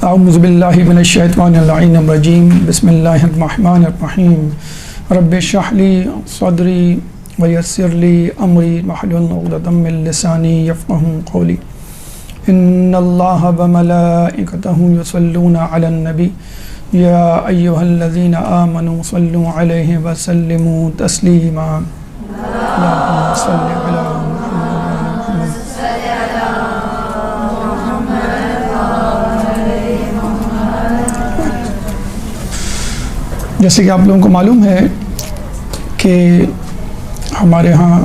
اعوذ باللہ من الشیطان اللعین الرجیم بسم اللہ الرحمن الرحیم رب اشرح لی صدری ویسر لی امری واحلل عقدۃ من لسانی یفقہوا قولی ان اللہ وملائکتہ یصلون علی النبی یا ایہا الذین آمنوا صلوا علیہ وسلموا تسلیما اللہم صل علی جیسے کہ آپ لوگوں کو معلوم ہے کہ ہمارے ہاں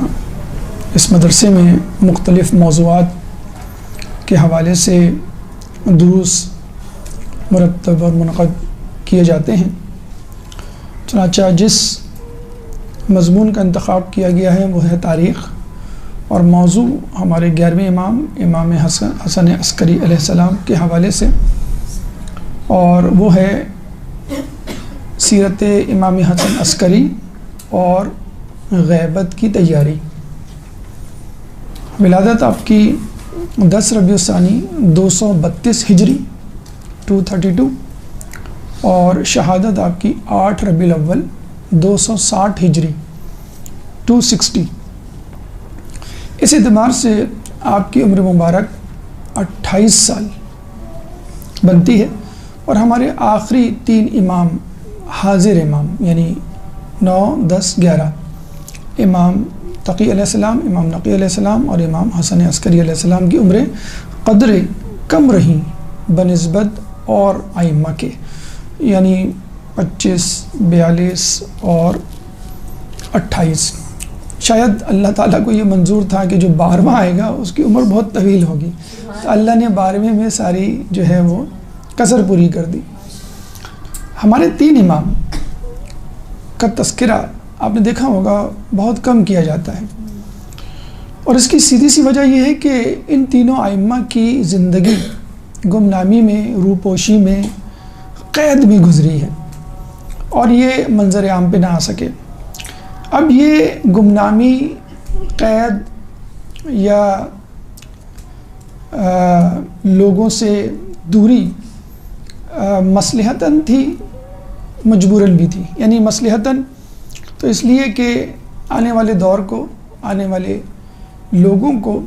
اس مدرسے میں مختلف موضوعات کے حوالے سے دروس مرتب اور منعقد کیے جاتے ہیں۔ چنانچہ جس مضمون کا انتخاب کیا گیا ہے وہ ہے تاریخ، اور موضوع ہمارے 11ویں امام حسن عسکری علیہ السلام کے حوالے سے، اور وہ ہے سیرت امام حسن عسکری اور غیبت کی تیاری۔ ولادت آپ کی 10 ربیع الثانی 232 ہجری 232، اور شہادت آپ کی 8 ربیع الاول 260 ہجری 260۔ اس اعتبار سے آپ کی عمر مبارک 28 سال بنتی ہے، اور ہمارے آخری 3 امام حاضر امام یعنی 9، 10، 11 امام تقی علیہ السلام، امام نقی علیہ السلام اور امام حسن عسکری علیہ السلام کی عمریں قدر کم رہیں بنسبت اور ائمہ کے، یعنی 25، 42 اور 28۔ شاید اللہ تعالیٰ کو یہ منظور تھا کہ جو 12واں آئے گا اس کی عمر بہت طویل ہوگی، تو اللہ نے 12ویں میں ساری جو ہے وہ کسر پوری کر دی۔ ہمارے 3 امام کا تذکرہ آپ نے دیکھا ہوگا بہت کم کیا جاتا ہے، اور اس کی سیدھی سی وجہ یہ ہے کہ ان تینوں ائمہ کی زندگی گمنامی میں، روپوشی میں، قید میں گزری ہے، اور یہ منظر عام پہ نہ آ سکے۔ اب یہ گمنامی، قید یا لوگوں سے دوری مصلحتاً تھی، مجبوراً بھی تھی۔ یعنی مصلحتاً تو اس لیے کہ آنے والے دور کو، آنے والے لوگوں کو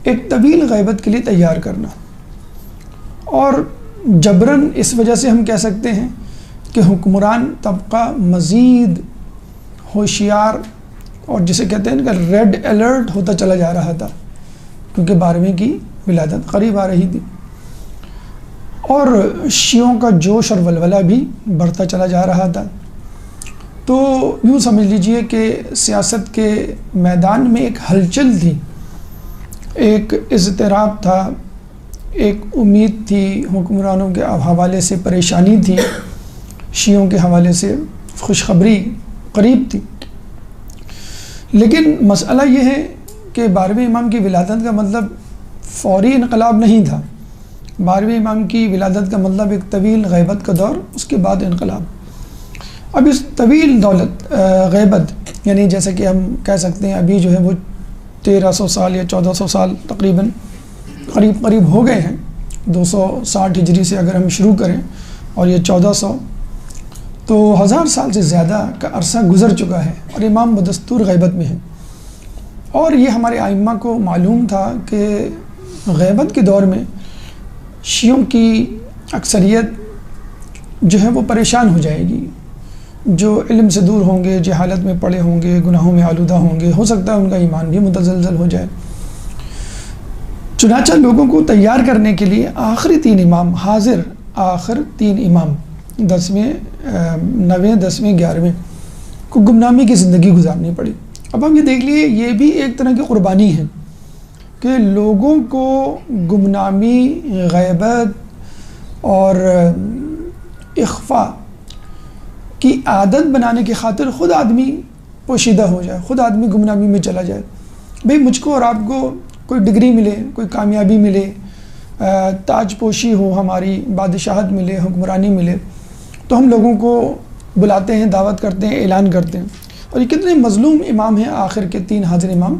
ایک طویل غیبت کے لیے تیار کرنا، اور جبراً اس وجہ سے ہم کہہ سکتے ہیں کہ حکمران طبقہ مزید ہوشیار، اور جسے کہتے ہیں کہ ریڈ الرٹ ہوتا چلا جا رہا تھا، کیونکہ 12ویں کی ولادت قریب آ رہی تھی، اور شیعوں کا جوش اور ولولہ بھی بڑھتا چلا جا رہا تھا۔ تو یوں سمجھ لیجئے کہ سیاست کے میدان میں ایک ہلچل تھی، ایک اضطراب تھا، ایک امید تھی، حکمرانوں کے حوالے سے پریشانی تھی، شیعوں کے حوالے سے خوشخبری قریب تھی۔ لیکن مسئلہ یہ ہے کہ 12ویں امام کی ولادت کا مطلب فوری انقلاب نہیں تھا۔ 12ویں امام کی ولادت کا مطلب ایک طویل غیبت کا دور، اس کے بعد انقلاب۔ اب اس طویل غیبت، یعنی جیسے کہ ہم کہہ سکتے ہیں ابھی جو ہے وہ 1300 سال یا 1400 سال تقریباً قریب ہو گئے ہیں۔ 260 ہجری سے اگر ہم شروع کریں اور یہ 1400، تو 1000 سال سے زیادہ کا عرصہ گزر چکا ہے، اور امام بدستور غیبت میں ہیں۔ اور یہ ہمارے ائمہ کو معلوم تھا کہ غیبت کے دور میں شیعوں کی اکثریت جو ہے وہ پریشان ہو جائے گی، جو علم سے دور ہوں گے، جہالت میں پڑے ہوں گے، گناہوں میں آلودہ ہوں گے، ہو سکتا ہے ان کا ایمان بھی متزلزل ہو جائے۔ چنانچہ لوگوں کو تیار کرنے کے لیے آخری 3 امام حاضر، آخر 3 امام 10ویں، 9ویں، 10ویں، 11ویں کو گمنامی کی زندگی گزارنی پڑی۔ اب ہم یہ دیکھ لیے، یہ بھی ایک طرح کی قربانی ہے کہ لوگوں کو گمنامی، غیبت اور اخفاء کی عادت بنانے کی خاطر خود آدمی پوشیدہ ہو جائے، خود آدمی گمنامی میں چلا جائے۔ بھئی مجھ کو اور آپ کو کوئی ڈگری ملے، کوئی کامیابی ملے، تاج پوشی ہو، ہماری بادشاہت ملے، حکمرانی ملے، تو ہم لوگوں کو بلاتے ہیں، دعوت کرتے ہیں، اعلان کرتے ہیں۔ اور یہ کتنے مظلوم امام ہیں آخر کے 3 حاضر امام۔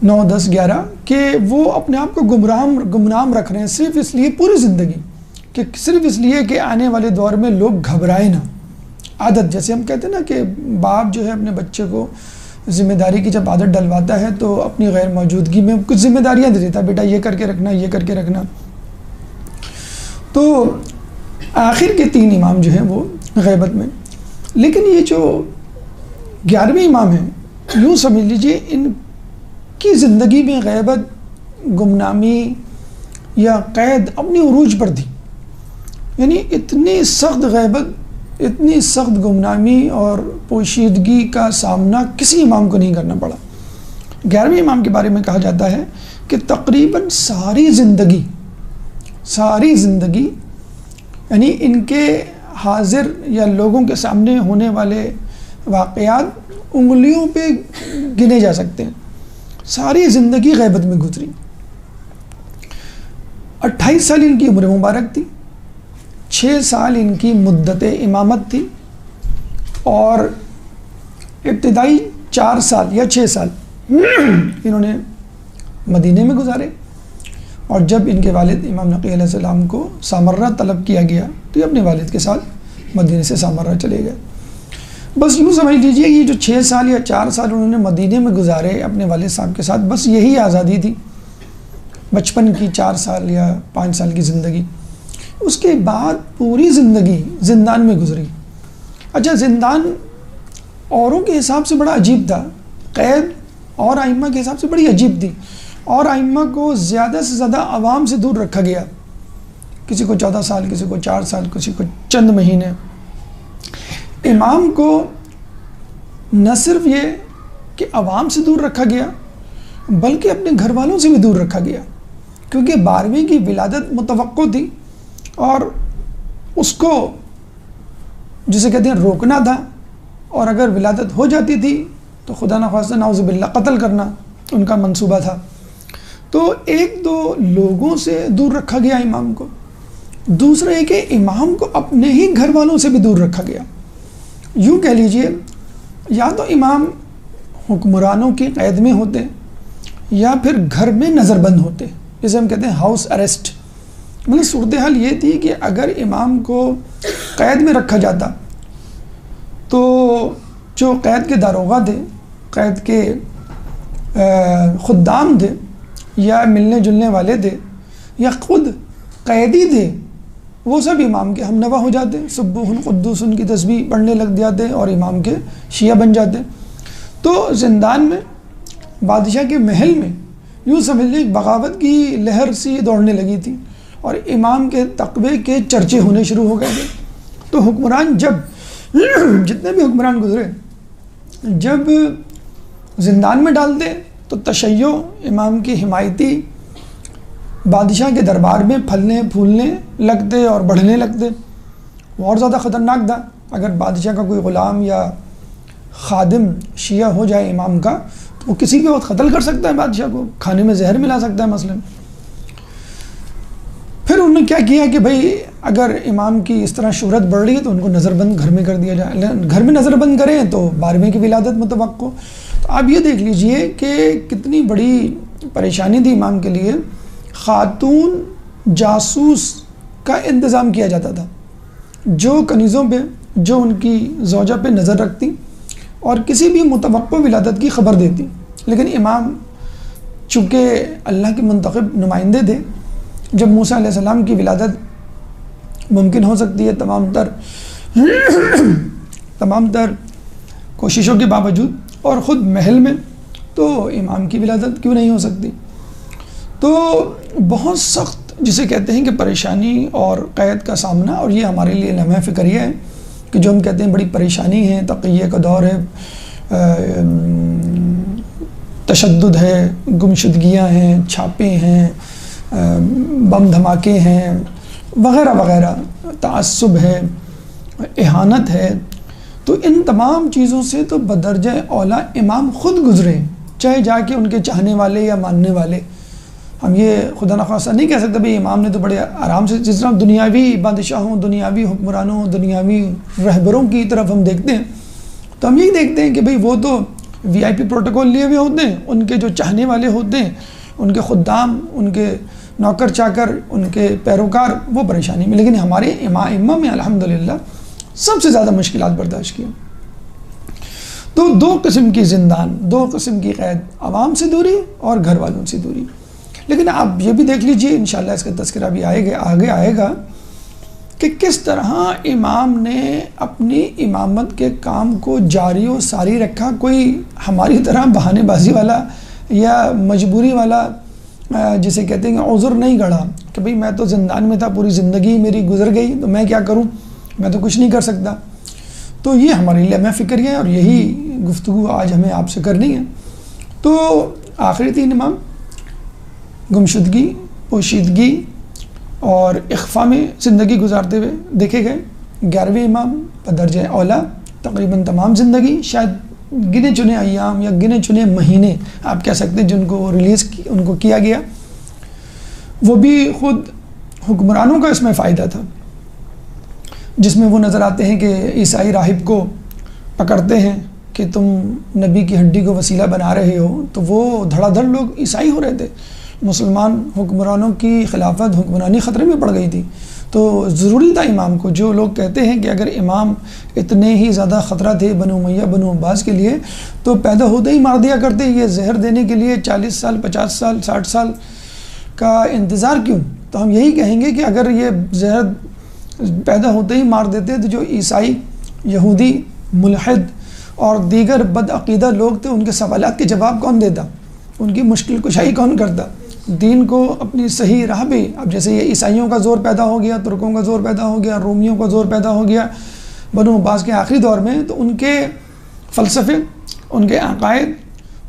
9 10 11 کہ وہ اپنے آپ کو گمنام رکھ رہے ہیں صرف اس لیے پوری زندگی کہ صرف اس لیے کہ آنے والے دور میں لوگ گھبرائیں نہ. عادت جیسے ہم کہتے ہیں نا کہ باپ جو ہے اپنے بچے کو ذمہ داری کی جب عادت ڈلواتا ہے تو اپنی غیر موجودگی میں کچھ ذمہ داریاں دے دیتا ہے، بیٹا یہ کر کے رکھنا، یہ کر کے رکھنا. تو آخر کے 3 امام جو ہیں وہ غیبت میں. لیکن یہ جو 11ویں امام ہیں، یوں سمجھ لیجئے ان کی زندگی میں غیبت، گمنامی یا قید اپنی عروج پر تھی. یعنی اتنی سخت غیبت، اتنی سخت گمنامی اور پوشیدگی کا سامنا کسی امام کو نہیں کرنا پڑا. 11ویں امام کے بارے میں کہا جاتا ہے کہ تقریباً ساری زندگی یعنی ان کے حاضر یا لوگوں کے سامنے ہونے والے واقعات انگلیوں پہ گنے جا سکتے ہیں. ساری زندگی غیبت میں گزری. 28 سال ان کی عمر مبارک تھی، 6 سال ان کی مدت امامت تھی، اور ابتدائی 4 سال یا 6 سال انہوں نے مدینے میں گزارے. اور جب ان کے والد امام نقی علیہ السلام کو سامرہ طلب کیا گیا تو یہ اپنے والد کے ساتھ مدینے سے سامرہ چلے گئے. بس یوں سمجھ لیجئے یہ جو 6 سال یا 4 سال انہوں نے مدینے میں گزارے اپنے والد صاحب کے ساتھ، بس یہی آزادی تھی بچپن کی 4 سال یا 5 سال کی زندگی. اس کے بعد پوری زندگی زندان میں گزری. اچھا، زندان اوروں کے حساب سے بڑا عجیب تھا، قید اور ائمہ کے حساب سے بڑی عجیب تھی. اور ائمہ کو زیادہ سے زیادہ عوام سے دور رکھا گیا، کسی کو 14 سال، کسی کو 4 سال، کسی کو چند مہینے. امام کو نہ صرف یہ کہ عوام سے دور رکھا گیا بلکہ اپنے گھر والوں سے بھی دور رکھا گیا، کیونکہ 12ویں کی ولادت متوقع تھی اور اس کو جسے کہتے ہیں روکنا تھا. اور اگر ولادت ہو جاتی تھی تو خدا نخواستہ نعوذ باللہ قتل کرنا ان کا منصوبہ تھا. تو 1-2 لوگوں سے دور رکھا گیا امام کو. دوسرا یہ کہ امام کو اپنے ہی گھر والوں سے بھی دور رکھا گیا. یوں کہہ لیجئے یا تو امام حکمرانوں کی قید میں ہوتے یا پھر گھر میں نظر بند ہوتے، جسے ہم کہتے ہیں ہاؤس اریسٹ. مطلب صورتحال یہ تھی کہ اگر امام کو قید میں رکھا جاتا تو جو قید کے داروغہ تھے، قید کے خدام تھے یا ملنے جلنے والے تھے یا خود قیدی تھے، وہ سب امام کے ہم نوا ہو جاتے، سبوح قدوس کی تسبیح پڑھنے لگ جاتے اور امام کے شیعہ بن جاتے. تو زندان میں بادشاہ کے محل میں یوں سمجھ لیں بغاوت کی لہر سی دوڑنے لگی تھی اور امام کے تقوی کے چرچے ہونے شروع ہو گئے تھے. تو حکمران جتنے بھی حکمران گزرے جب زندان میں ڈالتے تو تشیع امام کی حمایتی بادشاہ کے دربار میں پھلنے پھولنے لگتے اور بڑھنے لگتے. وہ اور زیادہ خطرناک تھا. اگر بادشاہ کا کوئی غلام یا خادم شیعہ ہو جائے امام کا تو وہ کسی بھی وقت قتل کر سکتا ہے، بادشاہ کو کھانے میں زہر ملا سکتا ہے مثلا. پھر انہوں نے کیا کیا کہ بھائی اگر امام کی اس طرح شہرت بڑھ رہی ہے تو ان کو نظر بند گھر میں کر دیا جائے. گھر میں نظر بند کریں تو 12ویں کی ولادت متوقع. تو آپ یہ دیکھ لیجئے کہ کتنی بڑی پریشانی تھی امام کے لیے. خاتون جاسوس کا انتظام کیا جاتا تھا جو کنیزوں پہ، جو ان کی زوجہ پہ نظر رکھتی اور کسی بھی متوقع ولادت کی خبر دیتی. لیکن امام چونکہ اللہ کے منتخب نمائندے تھے، جب موسیٰ علیہ السلام کی ولادت ممکن ہو سکتی ہے تمام تر کوششوں کے باوجود اور خود محل میں، تو امام کی ولادت کیوں نہیں ہو سکتی. تو بہت سخت جسے کہتے ہیں کہ پریشانی اور قید کا سامنا، اور یہ ہمارے لیے لمحہ فکریہ ہے کہ جو ہم کہتے ہیں بڑی پریشانی ہے، تقیہ کا دور ہے، تشدد ہے، گمشدگیاں ہیں، چھاپے ہیں، بم دھماکے ہیں وغیرہ وغیرہ، تعصب ہے، اہانت ہے. تو ان تمام چیزوں سے تو بدرجہ اولا امام خود گزرے، چاہے جا کے ان کے چاہنے والے یا ماننے والے. ہم یہ خدا نخواستہ نہیں کہہ سکتے بھئی امام نے تو بڑے آرام سے، جس طرح دنیاوی بادشاہوں، دنیاوی حکمرانوں، دنیاوی رہبروں کی طرف ہم دیکھتے ہیں تو ہم یہی دیکھتے ہیں کہ بھئی وہ تو VIP پروٹوکول لیے ہوئے ہوتے ہیں، ان کے جو چاہنے والے ہوتے ہیں، ان کے خدام، ان کے نوکر چاکر، ان کے پیروکار، وہ پریشانی میں. لیکن ہمارے ائمہ میں الحمدللہ سب سے زیادہ مشکلات برداشت کیا. تو دو قسم کی زندان، دو قسم کی قید، عوام سے دوری اور گھر والوں سے دوری. لیکن آپ یہ بھی دیکھ لیجئے، انشاءاللہ اس کا تذکرہ بھی آگے آئے گا کہ کس طرح امام نے اپنی امامت کے کام کو جاری و ساری رکھا. کوئی ہماری طرح بہانے بازی والا یا مجبوری والا جسے کہتے ہیں کہ عذر نہیں گڑھا کہ بھئی میں تو زندان میں تھا، پوری زندگی میری گزر گئی تو میں کیا کروں، میں تو کچھ نہیں کر سکتا. تو یہ ہمارے لیے میں فکر ہے اور یہی گفتگو آج ہمیں آپ سے کرنی ہے. تو آخری 3 امام گمشدگی، پوشیدگی اور اخفاء میں زندگی گزارتے ہوئے دیکھے گئے. 11ویں امام بدرجہ اولا تقریباً تمام زندگی، شاید گنے چنے ایام یا گنے چنے مہینے آپ کہہ سکتے ہیں جن کو ریلیز ان کو کیا گیا، وہ بھی خود حکمرانوں کا اس میں فائدہ تھا، جس میں وہ نظر آتے ہیں کہ عیسائی راہب کو پکڑتے ہیں کہ تم نبی کی ہڈی کو وسیلہ بنا رہے ہو، تو وہ دھڑا دھڑ لوگ عیسائی ہو رہے تھے. مسلمان حکمرانوں کی خلافت، حکمرانی خطرے میں پڑ گئی تھی. تو ضروری تھا امام کو. جو لوگ کہتے ہیں کہ اگر امام اتنے ہی زیادہ خطرہ تھے بنو امیہ بنو عباس کے لیے تو پیدا ہوتے ہی مار دیا کرتے، یہ زہر دینے کے لیے 40 سال 50 سال 60 سال کا انتظار کیوں؟ تو ہم یہی کہیں گے کہ اگر یہ زہر پیدا ہوتے ہی مار دیتے تو جو عیسائی، یہودی، ملحد اور دیگر بدعقیدہ لوگ تھے، ان کے سوالات کے جواب کون دیتا؟ ان کی مشکل کشائی کون کرتا؟ دین کو اپنی صحیح راہ بھی، اب جیسے یہ عیسائیوں کا زور پیدا ہو گیا، ترکوں کا زور پیدا ہو گیا، رومیوں کا زور پیدا ہو گیا بنو عباس کے آخری دور میں، تو ان کے فلسفے، ان کے عقائد،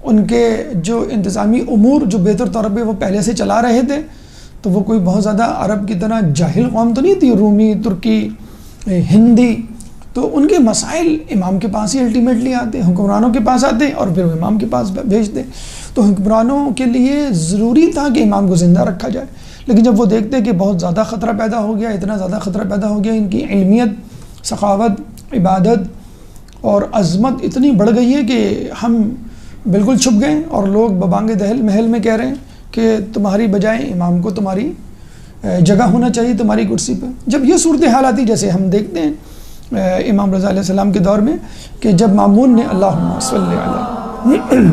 ان کے جو انتظامی امور جو بہتر طور پہ وہ پہلے سے چلا رہے تھے، تو وہ کوئی بہت زیادہ عرب کی طرح جاہل قوم تو نہیں تھی، رومی، ترکی، ہندی. تو ان کے مسائل امام کے پاس ہی الٹیمیٹلی آتے، حکمرانوں کے پاس آتے اور پھر وہ امام کے پاس بھیجتے. تو حکمرانوں کے لیے ضروری تھا کہ امام کو زندہ رکھا جائے. لیکن جب وہ دیکھتے کہ بہت زیادہ خطرہ پیدا ہو گیا، اتنا زیادہ خطرہ پیدا ہو گیا، ان کی علمیت، سخاوت، عبادت اور عظمت اتنی بڑھ گئی ہے کہ ہم بالکل چھپ گئے اور لوگ ببانگ دہل محل میں کہہ رہے ہیں کہ تمہاری بجائے امام کو تمہاری جگہ ہونا چاہیے تمہاری کرسی پہ. جب یہ صورتحال آتی، جیسے ہم دیکھتے ہیں امام رضا علیہ السلام کے دور میں کہ جب مامون نے اللہم صلی علیہ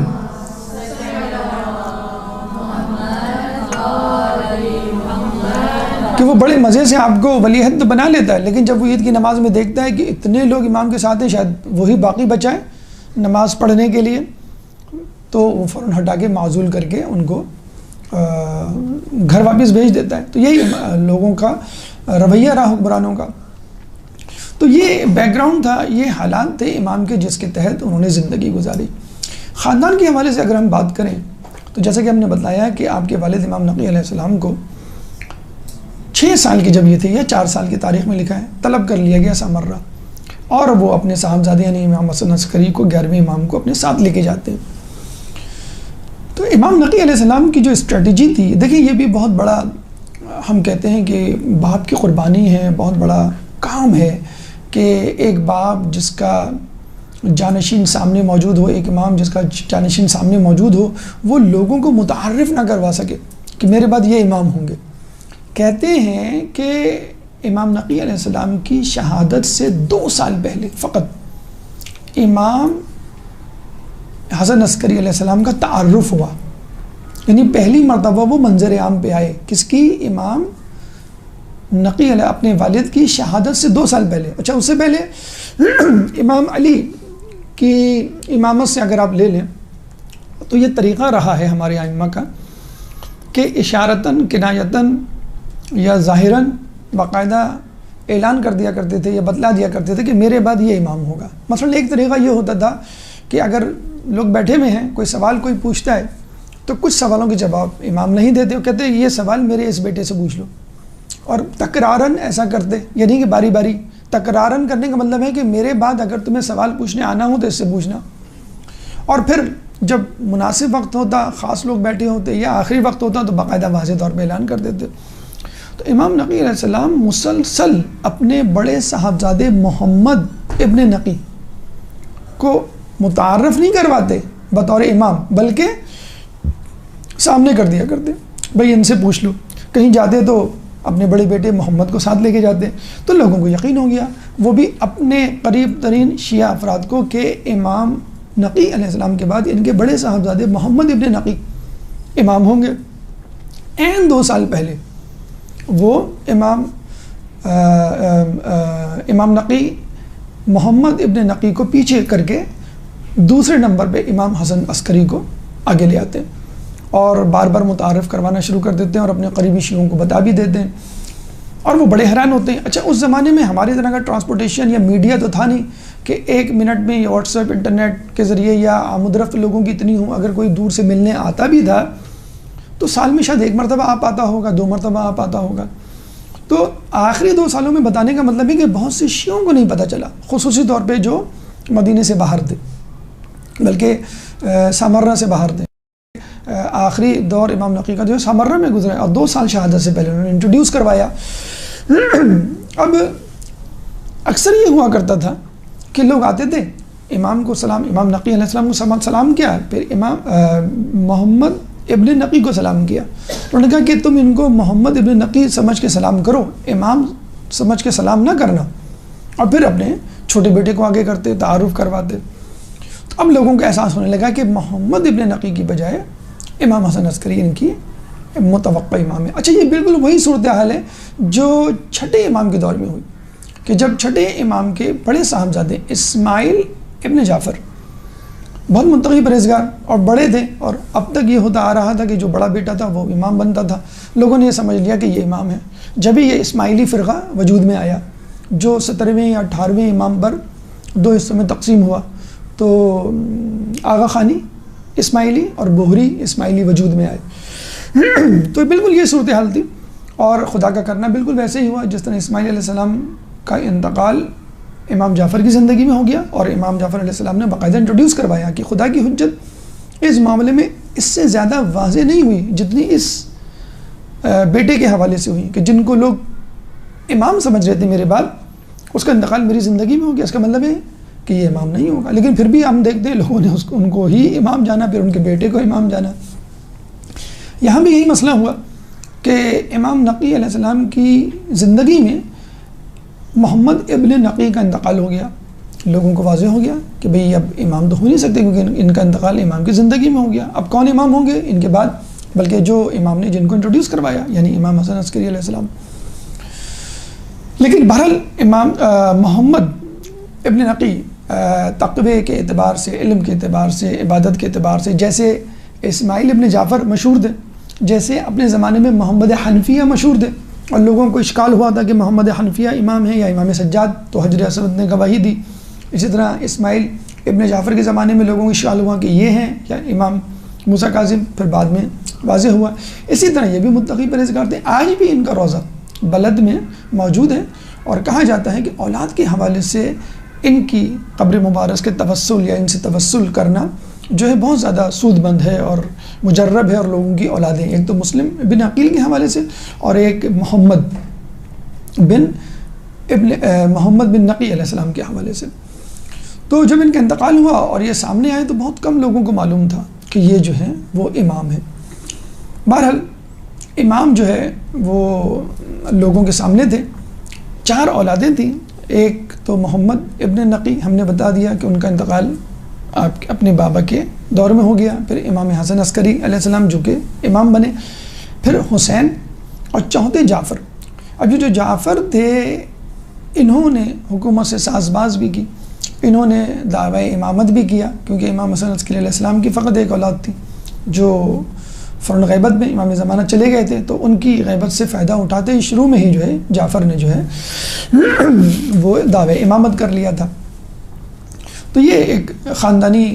کہ وہ بڑے مزے سے آپ کو ولی عہد تو بنا لیتا ہے، لیکن جب وہ عید کی نماز میں دیکھتا ہے کہ اتنے لوگ امام کے ساتھ ہیں، شاید وہی باقی بچائیں نماز پڑھنے کے لیے، تو وہ فوراً ہٹا کے معزول کر کے ان کو گھر واپس بھیج دیتا ہے. تو یہی لوگوں کا رویہ رہا، حکمرانوں کا. تو یہ بیک گراؤنڈ تھا، یہ حالات تھے امام کے جس کے تحت انہوں نے زندگی گزاری. خاندان کے حوالے سے اگر ہم بات کریں تو جیسا کہ ہم نے بتایا کہ آپ کے والد امام نقی علیہ السلام کو 6 سال کی جب یہ تھے، یا 4 سال کی تاریخ میں لکھا ہے، طلب کر لیا گیا سامرہ، اور وہ اپنے صاحبزادے یعنی امام حسن عسکری کو 11ویں امام کو اپنے ساتھ لے کے جاتے ہیں. تو امام نقی علیہ السلام کی جو اسٹریٹجی تھی، دیکھیں یہ بھی بہت بڑا، ہم کہتے ہیں کہ باپ کی قربانی ہے، بہت بڑا کام ہے کہ ایک باپ جس کا جانشین سامنے موجود ہو، ایک امام جس کا جانشین سامنے موجود ہو، وہ لوگوں کو متعارف نہ کروا سکے کہ میرے بعد یہ امام ہوں گے. کہتے ہیں کہ امام نقی علیہ السلام کی شہادت سے 2 سال پہلے فقط امام حسن عسکری علیہ السلام کا تعارف ہوا، یعنی پہلی مرتبہ وہ منظر عام پہ آئے. کس کی؟ امام نقی علیہ، اپنے والد کی شہادت سے 2 سال پہلے. اچھا، اس سے پہلے امام علی کی امامت سے اگر آپ لے لیں تو یہ طریقہ رہا ہے ہمارے ائمہ کا کہ اشارتاً، کنایتاً یا ظاہراً باقاعدہ اعلان کر دیا کرتے تھے یا بتلا دیا کرتے تھے کہ میرے بعد یہ امام ہوگا. مثلا ایک طریقہ یہ ہوتا تھا کہ اگر لوگ بیٹھے ہوئے ہیں، کوئی سوال کوئی پوچھتا ہے تو کچھ سوالوں کے جواب امام نہیں دیتے، وہ کہتے ہیں یہ سوال میرے اس بیٹے سے پوچھ لو، اور تکرارن ایسا کرتے، یعنی کہ باری باری. تکرارن کرنے کا مطلب ہے کہ میرے بعد اگر تمہیں سوال پوچھنے آنا ہو تو اس سے پوچھنا. اور پھر جب مناسب وقت ہوتا، خاص لوگ بیٹھے ہوتے یا آخری وقت ہوتا تو باقاعدہ واضح طور پہ اعلان کر دیتے. تو امام نقی علیہ السلام مسلسل اپنے بڑے صاحبزادے محمد ابن نقی کو متعارف نہیں کرواتے بطور امام، بلکہ سامنے کر دیا کرتے، بھئی ان سے پوچھ لو. کہیں جاتے تو اپنے بڑے بیٹے محمد کو ساتھ لے کے جاتے، تو لوگوں کو یقین ہو گیا، وہ بھی اپنے قریب ترین شیعہ افراد کو، کہ امام نقی علیہ السلام کے بعد ان کے بڑے صاحبزادے محمد ابن نقی امام ہوں گے. این 2 سال پہلے وہ امام نقی محمد ابن نقی کو پیچھے کر کے دوسرے نمبر پہ امام حسن عسکری کو آگے لے آتے ہیں اور بار بار متعارف کروانا شروع کر دیتے ہیں اور اپنے قریبی شیعوں کو بتا بھی دیتے ہیں، اور وہ بڑے حیران ہوتے ہیں. اچھا اس زمانے میں ہماری طرح کا ٹرانسپورٹیشن یا میڈیا تو تھا نہیں کہ 1 منٹ میں یا واٹس ایپ انٹرنیٹ کے ذریعے یا آمد و رفت لوگوں کی اتنی ہوں. اگر کوئی دور سے ملنے آتا بھی تھا تو سال میں شاید 1 مرتبہ آپ آتا ہوگا، 2 مرتبہ آپ آتا ہوگا. تو آخری 2 سالوں میں بتانے کا مطلب ہے کہ بہت سے شیعوں کو نہیں پتہ چلا، خصوصی طور پہ جو مدینے سے باہر تھے، بلکہ سامرہ سے باہر تھے. آخری دور امام نقی کا جو سامرہ میں گزرا اور 2 سال شہادت سے پہلے انہوں نے انٹروڈیوس کروایا. اب اکثر یہ ہوا کرتا تھا کہ لوگ آتے تھے، امام کو سلام، امام نقی علیہ السلام کو سلام کیا، پھر امام محمد ابن نقی کو سلام کیا. انہوں نے کہا کہ تم ان کو محمد ابن نقی سمجھ کے سلام کرو، امام سمجھ کے سلام نہ کرنا، اور پھر اپنے چھوٹے بیٹے کو آگے کرتے، تعارف کرواتے. تو اب لوگوں کو احساس ہونے لگا کہ محمد ابن نقی کی بجائے امام حسن عسکری ان کی متوقع امام ہے. اچھا یہ بالکل وہی صورتحال ہے جو چھٹے امام کے دور میں ہوئی، کہ جب چھٹے امام کے بڑے صاحبزادے اسماعیل ابن جعفر بہت متقی پرہیزگار اور بڑے تھے، اور اب تک یہ ہوتا آ رہا تھا کہ جو بڑا بیٹا تھا وہ امام بنتا تھا. لوگوں نے یہ سمجھ لیا کہ یہ امام ہے. جب ہی یہ اسماعیلی فرقہ وجود میں آیا جو 17ویں یا 18ویں امام پر 2 حصوں میں تقسیم ہوا، تو آغا خانی اسماعیلی اور بہری اسماعیلی وجود میں آئے. تو بالکل یہ صورتحال تھی، اور خدا کا کرنا بالکل ویسے ہی ہوا جس طرح اسماعیل علیہ السلام کا انتقال امام جعفر کی زندگی میں ہو گیا، اور امام جعفر علیہ السلام نے باقاعدہ انٹروڈیوس کروایا کہ خدا کی حجت اس معاملے میں اس سے زیادہ واضح نہیں ہوئی جتنی اس بیٹے کے حوالے سے ہوئی، کہ جن کو لوگ امام سمجھ رہے تھے میرے بعد، اس کا انتقال میری زندگی میں ہو گیا. اس کا مطلب ہے کہ یہ امام نہیں ہوگا، لیکن پھر بھی ہم دیکھتے ہیں لوگوں نے ان کو ہی امام جانا، پھر ان کے بیٹے کو امام جانا. یہاں بھی یہی مسئلہ ہوا کہ امام نقی علیہ السلام کی زندگی میں محمد ابن نقی کا انتقال ہو گیا. لوگوں کو واضح ہو گیا کہ بھئی اب امام تو ہو نہیں سکتے کیونکہ ان کا انتقال امام کی زندگی میں ہو گیا. اب کون امام ہوں گے ان کے بعد، بلکہ جو امام نے جن کو انٹروڈیوس کروایا یعنی امام حسن عسکری علیہ السلام. لیکن بہرحال امام محمد ابن نقی تقوی کے اعتبار سے، علم کے اعتبار سے، عبادت کے اعتبار سے جیسے اسماعیل ابن جعفر مشہور تھے، جیسے اپنے زمانے میں محمد حنفیہ مشہور تھے، اور لوگوں کو اشکال ہوا تھا کہ محمد حنفیہ امام ہے یا امام سجاد، تو حجر اسود نے گواہی دی. اسی طرح اسماعیل ابن جعفر کے زمانے میں لوگوں کو اشکال ہوا کہ یہ ہیں یا امام موسیٰ کاظم، پھر بعد میں واضح ہوا. اسی طرح یہ بھی متقی پرہیزگار تھے. آج بھی ان کا روضہ بلد میں موجود ہے، اور کہا جاتا ہے کہ اولاد کے حوالے سے ان کی قبر مبارک کے توسل یا ان سے توسل کرنا جو ہے بہت زیادہ سود مند ہے اور مجرب ہے، اور لوگوں کی اولادیں، ایک تو مسلم بن عقیل کے حوالے سے اور ایک محمد بن نقی علیہ السلام کے حوالے سے. تو جب ان کا انتقال ہوا اور یہ سامنے آئے تو بہت کم لوگوں کو معلوم تھا کہ یہ جو ہے وہ امام ہے. بہرحال امام جو ہے وہ لوگوں کے سامنے تھے. 4 اولادیں تھیں. ایک تو محمد ابن نقی، ہم نے بتا دیا کہ ان کا انتقال آپ اپنے بابا کے دور میں ہو گیا. پھر امام حسن عسکری علیہ السلام جو کہ امام بنے، پھر حسین، اور چوتھے جعفر. اب یہ جو جعفر تھے انہوں نے حکومت سے ساز باز بھی کی، انہوں نے دعوی امامت بھی کیا، کیونکہ امام حسن عسکری علیہ السلام کی فقط ایک اولاد تھی جو فوراً غیبت میں امام زمانہ چلے گئے تھے. تو ان کی غیبت سے فائدہ اٹھاتے ہی شروع میں ہی جو ہے جعفر نے جو ہے وہ دعوی امامت کر لیا تھا. تو یہ ایک خاندانی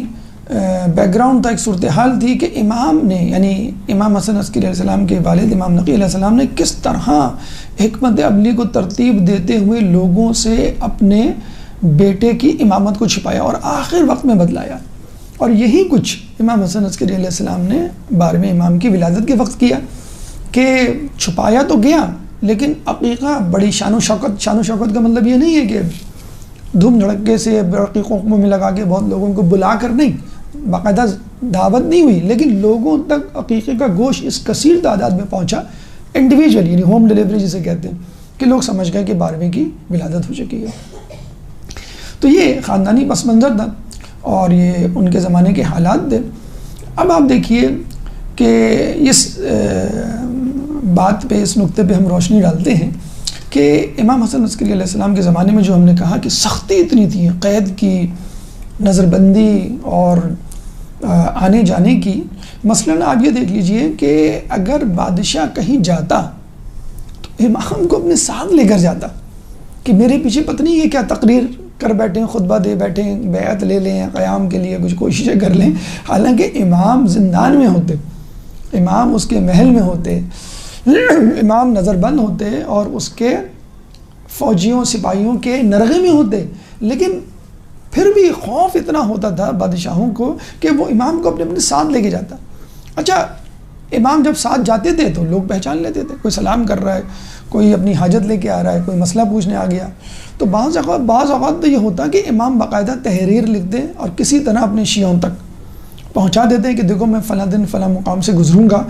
بیک گراؤنڈ تھا، ایک صورتحال تھی کہ امام نے یعنی امام حسن عسکری علیہ السلام کے والد امام نقی علیہ السلام نے کس طرح حکمت عملی کو ترتیب دیتے ہوئے لوگوں سے اپنے بیٹے کی امامت کو چھپایا اور آخر وقت میں بدلایا. اور یہی کچھ امام حسن عسکری علیہ السلام نے 12ویں امام کی ولادت کے وقت کیا کہ چھپایا تو گیا لیکن عقیقہ بڑی شان و شوکت کا مطلب یہ نہیں ہے کہ دھوم دھڑکے سے برقی قوقموں میں لگا کے بہت لوگوں کو بلا کر نہیں، باقاعدہ دعوت نہیں ہوئی، لیکن لوگوں تک عقیقے کا گوشت اس کثیر تعداد میں پہنچا، انڈیویجول یعنی ہوم ڈیلیوری جسے کہتے ہیں، کہ لوگ سمجھ گئے کہ 12ویں کی ولادت ہو چکی ہے۔ تو یہ خاندانی پس منظر تھا اور یہ ان کے زمانے کے حالات تھے۔ اب آپ دیکھیے کہ اس بات پہ، اس نقطے پہ ہم روشنی ڈالتے ہیں کہ امام حسن عسکری علیہ السلام کے زمانے میں جو ہم نے کہا کہ سختی اتنی تھی، قید کی، نظر بندی اور آنے جانے کی۔ مثلاً آپ یہ دیکھ لیجئے کہ اگر بادشاہ کہیں جاتا تو امام کو اپنے ساتھ لے کر جاتا کہ میرے پیچھے پتہ نہیں یہ کیا تقریر کر بیٹھیں، خطبہ دے بیٹھیں، بیعت لے لیں، قیام کے لیے کچھ کوششیں کر لیں، حالانکہ امام زندان میں ہوتے، امام اس کے محل میں ہوتے، امام نظر بند ہوتے اور اس کے فوجیوں سپاہیوں کے نرغے میں ہوتے، لیکن پھر بھی خوف اتنا ہوتا تھا بادشاہوں کو کہ وہ امام کو اپنے ساتھ لے کے جاتا۔ اچھا، امام جب ساتھ جاتے تھے تو لوگ پہچان لیتے تھے، کوئی سلام کر رہا ہے، کوئی اپنی حاجت لے کے آ رہا ہے، کوئی مسئلہ پوچھنے آ گیا۔ تو بعض اوقات تو یہ ہوتا کہ امام باقاعدہ تحریر لکھتے اور کسی طرح اپنے شیعوں تک پہنچا دیتے کہ دیکھو میں فلاں دن فلاں مقام سے گزروں گا،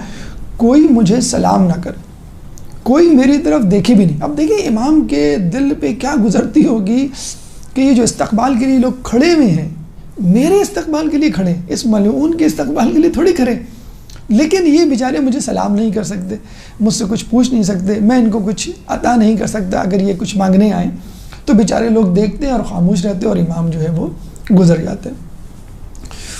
کوئی مجھے سلام نہ کرے، کوئی میری طرف دیکھے بھی نہیں۔ اب دیکھیں امام کے دل پہ کیا گزرتی ہوگی کہ یہ جو استقبال کے لیے لوگ کھڑے ہوئے ہیں، میرے استقبال کے لیے کھڑے، اس ملعون کے استقبال کے لیے تھوڑی کھڑے، لیکن یہ بیچارے مجھے سلام نہیں کر سکتے، مجھ سے کچھ پوچھ نہیں سکتے، میں ان کو کچھ عطا نہیں کر سکتا اگر یہ کچھ مانگنے آئیں۔ تو بیچارے لوگ دیکھتے ہیں اور خاموش رہتے اور امام جو ہے وہ گزر جاتے۔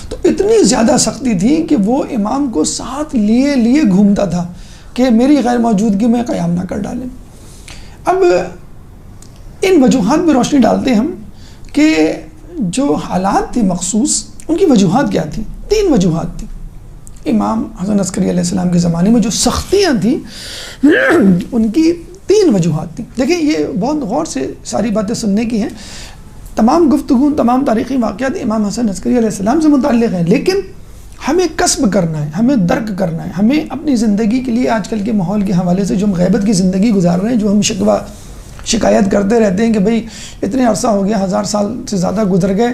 تو اتنی زیادہ سختی تھی کہ وہ امام کو ساتھ لیے گھومتا تھا کہ میری غیر موجودگی میں قیام نہ کر ڈالیں۔ اب ان وجوہات میں روشنی ڈالتے ہم کہ جو حالات تھی مخصوص، ان کی وجوہات کیا تھیں؟ 3 وجوہات تھیں۔ امام حسن عسکری علیہ السلام کے زمانے میں جو سختیاں تھیں ان کی 3 وجوہات تھیں۔ دیکھیں یہ بہت غور سے ساری باتیں سننے کی ہیں، تمام گفتگو، تمام تاریخی واقعات امام حسن عسکری علیہ السلام سے متعلق ہیں، لیکن ہمیں کسب کرنا ہے، ہمیں درک کرنا ہے، ہمیں اپنی زندگی کے لیے آج کل کے ماحول کے حوالے سے جو ہم غیبت کی زندگی گزار رہے ہیں، جو ہم شکایت کرتے رہتے ہیں کہ بھئی اتنے عرصہ ہو گیا، 1000 سال سے زیادہ گزر گئے،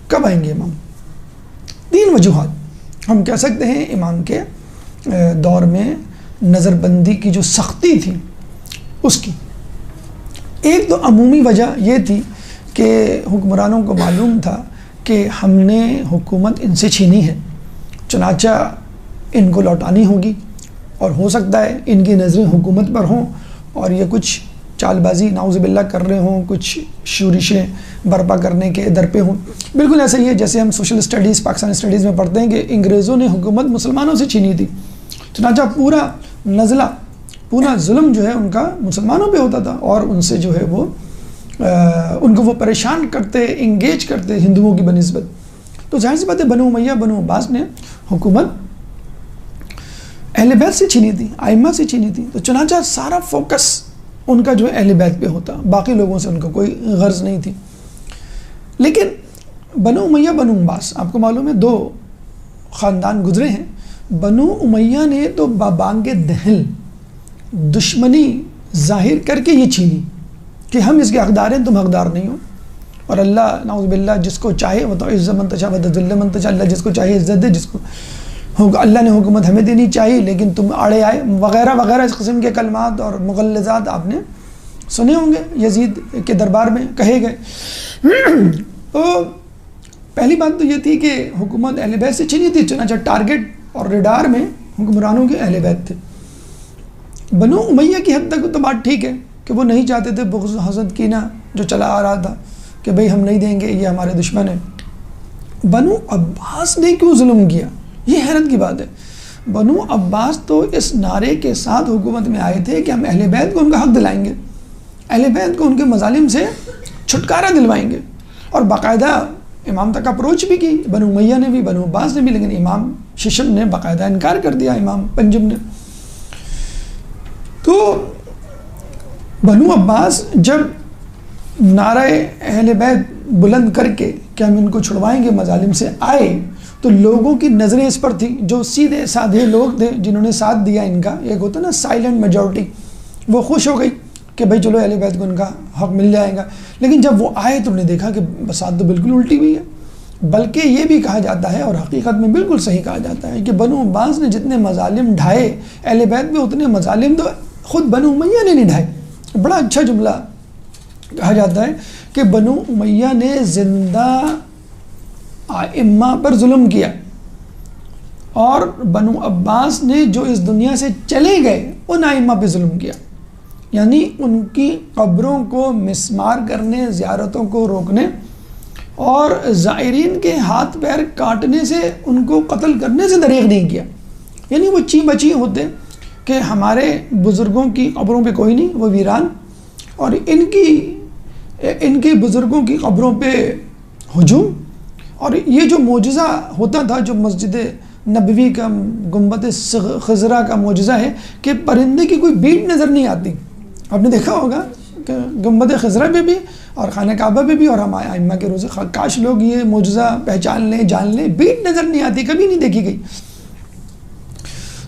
کب آئیں گے امام؟ 3 وجوہات ہم کہہ سکتے ہیں امام کے دور میں نظر بندی کی جو سختی تھی اس کی۔ ایک تو عمومی وجہ یہ تھی کہ حکمرانوں کو معلوم تھا کہ ہم نے حکومت ان سے چھینی ہے، چنانچہ ان کو لوٹانی ہوگی، اور ہو سکتا ہے ان کی نظریں حکومت پر ہوں اور یہ کچھ چال بازی نعوذ باللہ کر رہے ہوں، کچھ شورشیں برپا کرنے کے در پہ ہوں۔ بالکل ایسا ہی ہے جیسے ہم سوشل اسٹڈیز، پاکستان اسٹڈیز میں پڑھتے ہیں کہ انگریزوں نے حکومت مسلمانوں سے چھینی تھی، چنانچہ پورا نزلہ، پورا ظلم جو ہے ان کا مسلمانوں پہ ہوتا تھا، اور ان سے جو ہے وہ ان کو وہ پریشان کرتے، انگیج کرتے ہندوؤں کی بنسبت۔ تو ظاہر سی بات ہے بنو امیہ، بنو عباس نے حکومت اہل بیت سے چھینی تھی، ائمہ سے چھینی تھی، تو چنانچہ سارا فوکس ان کا جو ہے اہل بیت پہ ہوتا، باقی لوگوں سے ان کو کوئی غرض نہیں تھی۔ لیکن بنو امیہ، بنو عباس، آپ کو معلوم ہے 2 خاندان گزرے ہیں۔ بنو امیہ نے تو بابانگ دہل دشمنی ظاہر کر کے یہ چھینی کہ ہم اس کے حقدار ہیں، تم حقدار نہیں ہو، اور اللہ نعوذ باللہ جس کو چاہے وہ تو عزت من تشاء و تذل من تشاء، اللہ جس کو چاہے عزت دے، جس کو اللہ نے حکومت ہمیں دینی چاہیے لیکن تم آڑے آئے، وغیرہ وغیرہ اس قسم کے کلمات اور مغلظات آپ نے سنے ہوں گے یزید کے دربار میں کہے گئے۔ تو پہلی بات تو یہ تھی کہ حکومت اہل بیت سے چھینی تھی، چنانچہ ٹارگٹ اور ریڈار میں حکمرانوں کے اہل بیت تھے۔ بنو امیہ کی حد تک تو بات ٹھیک ہے کہ وہ نہیں چاہتے تھے بغض، حسد، کینہ جو چلا آ رہا تھا کہ بھئی ہم نہیں دیں گے، یہ ہمارے دشمن ہیں۔ بنو عباس نے کیوں ظلم کیا؟ یہ حیرت کی بات ہے۔ بنو عباس تو اس نعرے کے ساتھ حکومت میں آئے تھے کہ ہم اہل بیت کو ان کا حق دلائیں گے، اہل بیت کو ان کے مظالم سے چھٹکارا دلوائیں گے، اور باقاعدہ امام تک اپروچ بھی کی، بنو امیہ نے بھی، بنو عباس نے بھی، لیکن امام ششم نے باقاعدہ انکار کر دیا، امام پنجم نے۔ تو بنو عباس جب نعرہ اہل بیت بلند کر کے کہ ہم ان کو چھڑوائیں گے مظالم سے آئے، تو لوگوں کی نظریں اس پر تھیں، جو سیدھے سادھے لوگ تھے جنہوں نے ساتھ دیا ان کا، ایک ہوتا نا سائلنٹ میجورٹی، وہ خوش ہو گئی کہ بھائی چلو اہل بیت کو ان کا حق مل جائے گا۔ لیکن جب وہ آئے تو انہوں نے دیکھا کہ بساط تو بالکل الٹی ہوئی ہے، بلکہ یہ بھی کہا جاتا ہے، اور حقیقت میں بالکل صحیح کہا جاتا ہے، کہ بنو عباس نے جتنے مظالم ڈھائے اہل بیت میں، اتنے مظالم تو خود بنو امیہ نے نہیں ڈھائے۔ بڑا اچھا جملہ کہا جاتا ہے کہ بنو امیہ نے زندہ ائمہ پر ظلم کیا، اور بنو عباس نے جو اس دنیا سے چلے گئے ان ائمہ پہ ظلم کیا، یعنی ان کی قبروں کو مسمار کرنے، زیارتوں کو روکنے اور زائرین کے ہاتھ پیر کاٹنے سے، ان کو قتل کرنے سے دریغ نہیں کیا۔ یعنی وہ چی بچی ہوتے کہ ہمارے بزرگوں کی قبروں پہ کوئی نہیں، وہ ویران، اور ان کی بزرگوں کی قبروں پہ ہجوم۔ اور یہ جو معجزہ ہوتا تھا، جو مسجد نبوی کا گنبد خضرا کا معجزہ ہے کہ پرندے کی کوئی بیٹ نظر نہیں آتی۔ آپ نے دیکھا ہوگا کہ گنبد خضرا پہ بھی اور خانہ کعبہ پہ بھی، اور ہمارے ائمہ کے روزے، کاش لوگ یہ معجزہ پہچان لیں، جان لیں، بیٹ نظر نہیں آتی، کبھی نہیں دیکھی گئی۔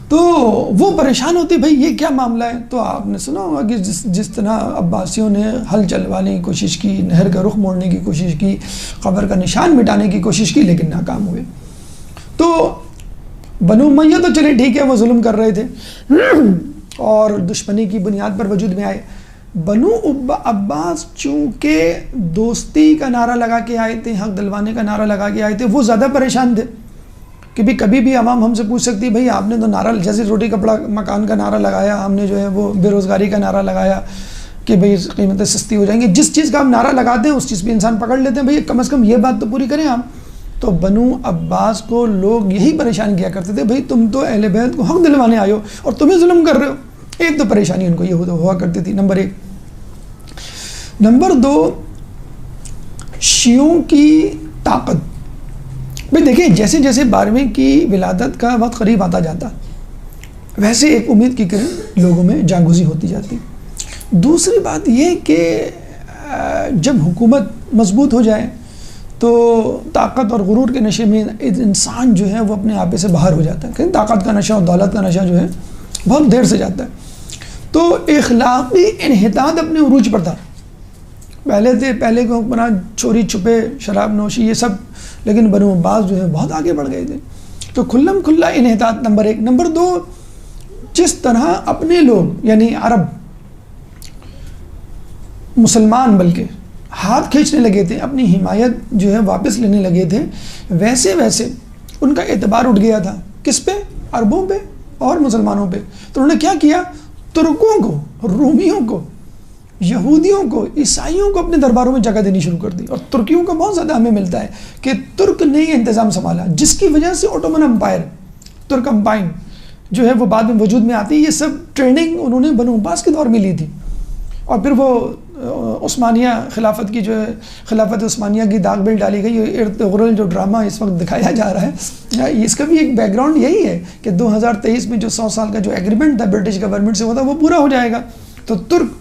تو وہ پریشان ہوتے، بھائی یہ کیا معاملہ ہے؟ تو آپ نے سنا ہوگا کہ جس طرح عباسیوں نے حل چلوانے کی کوشش کی، نہر کا رخ موڑنے کی کوشش کی، قبر کا نشان مٹانے کی کوشش کی، لیکن ناکام ہوئے۔ تو بنو امیہ تو چلے ٹھیک ہے، وہ ظلم کر رہے تھے اور دشمنی کی بنیاد پر وجود میں آئے۔ بنو عباس چونکہ دوستی کا نعرہ لگا کے آئے تھے، حق دلوانے کا نعرہ لگا کے آئے تھے، وہ زیادہ پریشان تھے کہ بھی کبھی بھی عوام ہم سے پوچھ سکتی، بھائی آپ نے تو نعرہ، جیسے روٹی کپڑا مکان کا نعرہ لگایا، ہم نے جو ہے وہ بے روزگاری کا نعرہ لگایا کہ بھئی قیمتیں سستی ہو جائیں گی، جس چیز کا ہم نعرہ لگاتے ہیں اس چیز پہ انسان پکڑ لیتے ہیں، بھئی کم از کم یہ بات تو پوری کریں آپ۔ تو بنو عباس کو لوگ یہی پریشان کیا کرتے تھے، بھئی تم تو اہل بیت کو حق دلوانے آئے ہو اور تمہیں ظلم کر رہے ہو۔ ایک تو پریشانی ان کو یہ ہوا کرتی تھی، نمبر ایک۔ نمبر دو، شیعوں کی طاقت۔ بھئی دیکھیں، جیسے جیسے 12ویں کی ولادت کا وقت قریب آتا جاتا، ویسے ایک امید کی کرن لوگوں میں جاگزی ہوتی جاتی۔ دوسری بات یہ کہ جب حکومت مضبوط ہو جائے تو طاقت اور غرور کے نشے میں انسان جو ہے وہ اپنے آپے سے باہر ہو جاتا ہے، کہ طاقت کا نشہ اور دولت کا نشہ جو ہے بہت دیر سے جاتا ہے۔ تو اخلاقی انحطاط اپنے عروج پر تھا۔ پہلے کو حکمران چوری چھپے، شراب نوشی، یہ سب، لیکن بنو عباس جو ہے بہت آگے بڑھ گئے تھے۔ تو کھلم کھلا انحطاط نمبر ایک۔ نمبر دو، جس طرح اپنے لوگ یعنی عرب، مسلمان بلکہ ہاتھ کھینچنے لگے تھے، اپنی حمایت جو ہے واپس لینے لگے تھے، ویسے ویسے ان کا اعتبار اٹھ گیا تھا۔ کس پہ؟ عربوں پہ اور مسلمانوں پہ۔ تو انہوں نے کیا کیا؟ ترکوں کو، رومیوں کو، یہودیوں کو، عیسائیوں کو اپنے درباروں میں جگہ دینی شروع کر دی۔ اور ترکیوں کا بہت زیادہ ہمیں ملتا ہے کہ ترک نے یہ انتظام سنبھالا، جس کی وجہ سے اوٹومن امپائر، ترک امپائر جو ہے وہ بعد میں وجود میں آتی۔ یہ سب ٹریننگ انہوں نے بنو عباس کے دور میں لی تھی، اور پھر وہ عثمانیہ خلافت کی جو ہے، خلافت عثمانیہ کی داغ بل ڈالی گئی۔ ارطغرل جو ڈرامہ اس وقت دکھایا جا رہا ہے، اس کا بھی ایک بیک گراؤنڈ یہی ہے کہ 2023 میں جو 100 سال کا جو ایگریمنٹ تھا برٹش گورنمنٹ سے ہوتا وہ پورا ہو جائے گا۔ تو ترک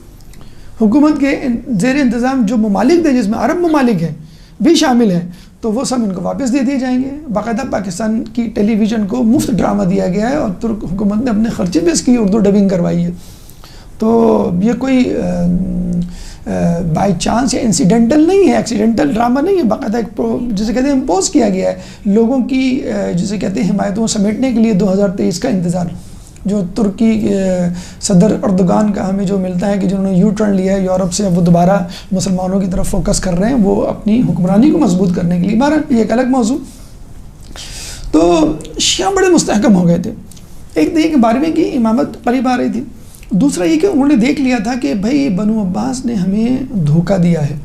حکومت کے زیر انتظام جو ممالک تھے، جس میں عرب ممالک ہیں بھی شامل ہیں، تو وہ سب ان کو واپس دے دیے جائیں گے۔ باقاعدہ پاکستان کی ٹیلی ویژن کو مفت ڈرامہ دیا گیا ہے، اور ترک حکومت نے اپنے خرچے پہ اس کی اردو ڈبنگ کروائی ہے۔ تو یہ کوئی بائی چانس یا انسیڈنٹل نہیں ہے، ایکسیڈنٹل ڈرامہ نہیں ہے، باقاعدہ ایک جسے کہتے ہیں امپوز کیا گیا ہے لوگوں کی، جسے کہتے ہیں حمایتوں سمیٹنے کے لیے 2023 کا انتظار۔ جو ترکی صدر اردگان کا ہمیں جو ملتا ہے کہ جنہوں نے یو ٹرن لیا ہے یورپ سے، اب وہ دوبارہ مسلمانوں کی طرف فوکس کر رہے ہیں، وہ اپنی حکمرانی کو مضبوط کرنے کے لیے۔ بہرحال یہ ایک الگ موضوع۔ تو شیعہ بڑے مستحکم ہو گئے تھے۔ ایک تو یہ کہ 12ویں کی امامت قریب آ رہی تھی، دوسرا یہ کہ انہوں نے دیکھ لیا تھا کہ بھائی بنو عباس نے ہمیں دھوکہ دیا ہے،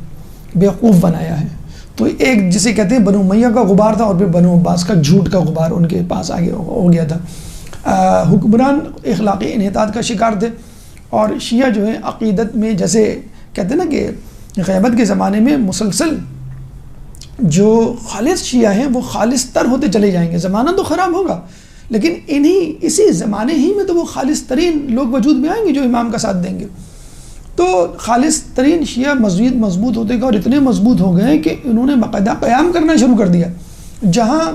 بیوقوف بنایا ہے۔ تو ایک جسے کہتے ہیں بنو امیہ کا غبار تھا، اور پھر بنو عباس کا جھوٹ کا غبار ان کے پاس آگے ہو گیا تھا۔ حکمران اخلاقی انحطاط کا شکار تھے، اور شیعہ جو ہے عقیدت میں، جیسے کہتے ہیں نا کہ غیبت کے زمانے میں مسلسل جو خالص شیعہ ہیں وہ خالص تر ہوتے چلے جائیں گے۔ زمانہ تو خراب ہوگا، لیکن اسی زمانے ہی میں تو وہ خالص ترین لوگ وجود میں آئیں گے جو امام کا ساتھ دیں گے۔ تو خالص ترین شیعہ مزید مضبوط ہوتے گئے، اور اتنے مضبوط ہو گئے کہ انہوں نے باقاعدہ قیام کرنا شروع کر دیا۔ جہاں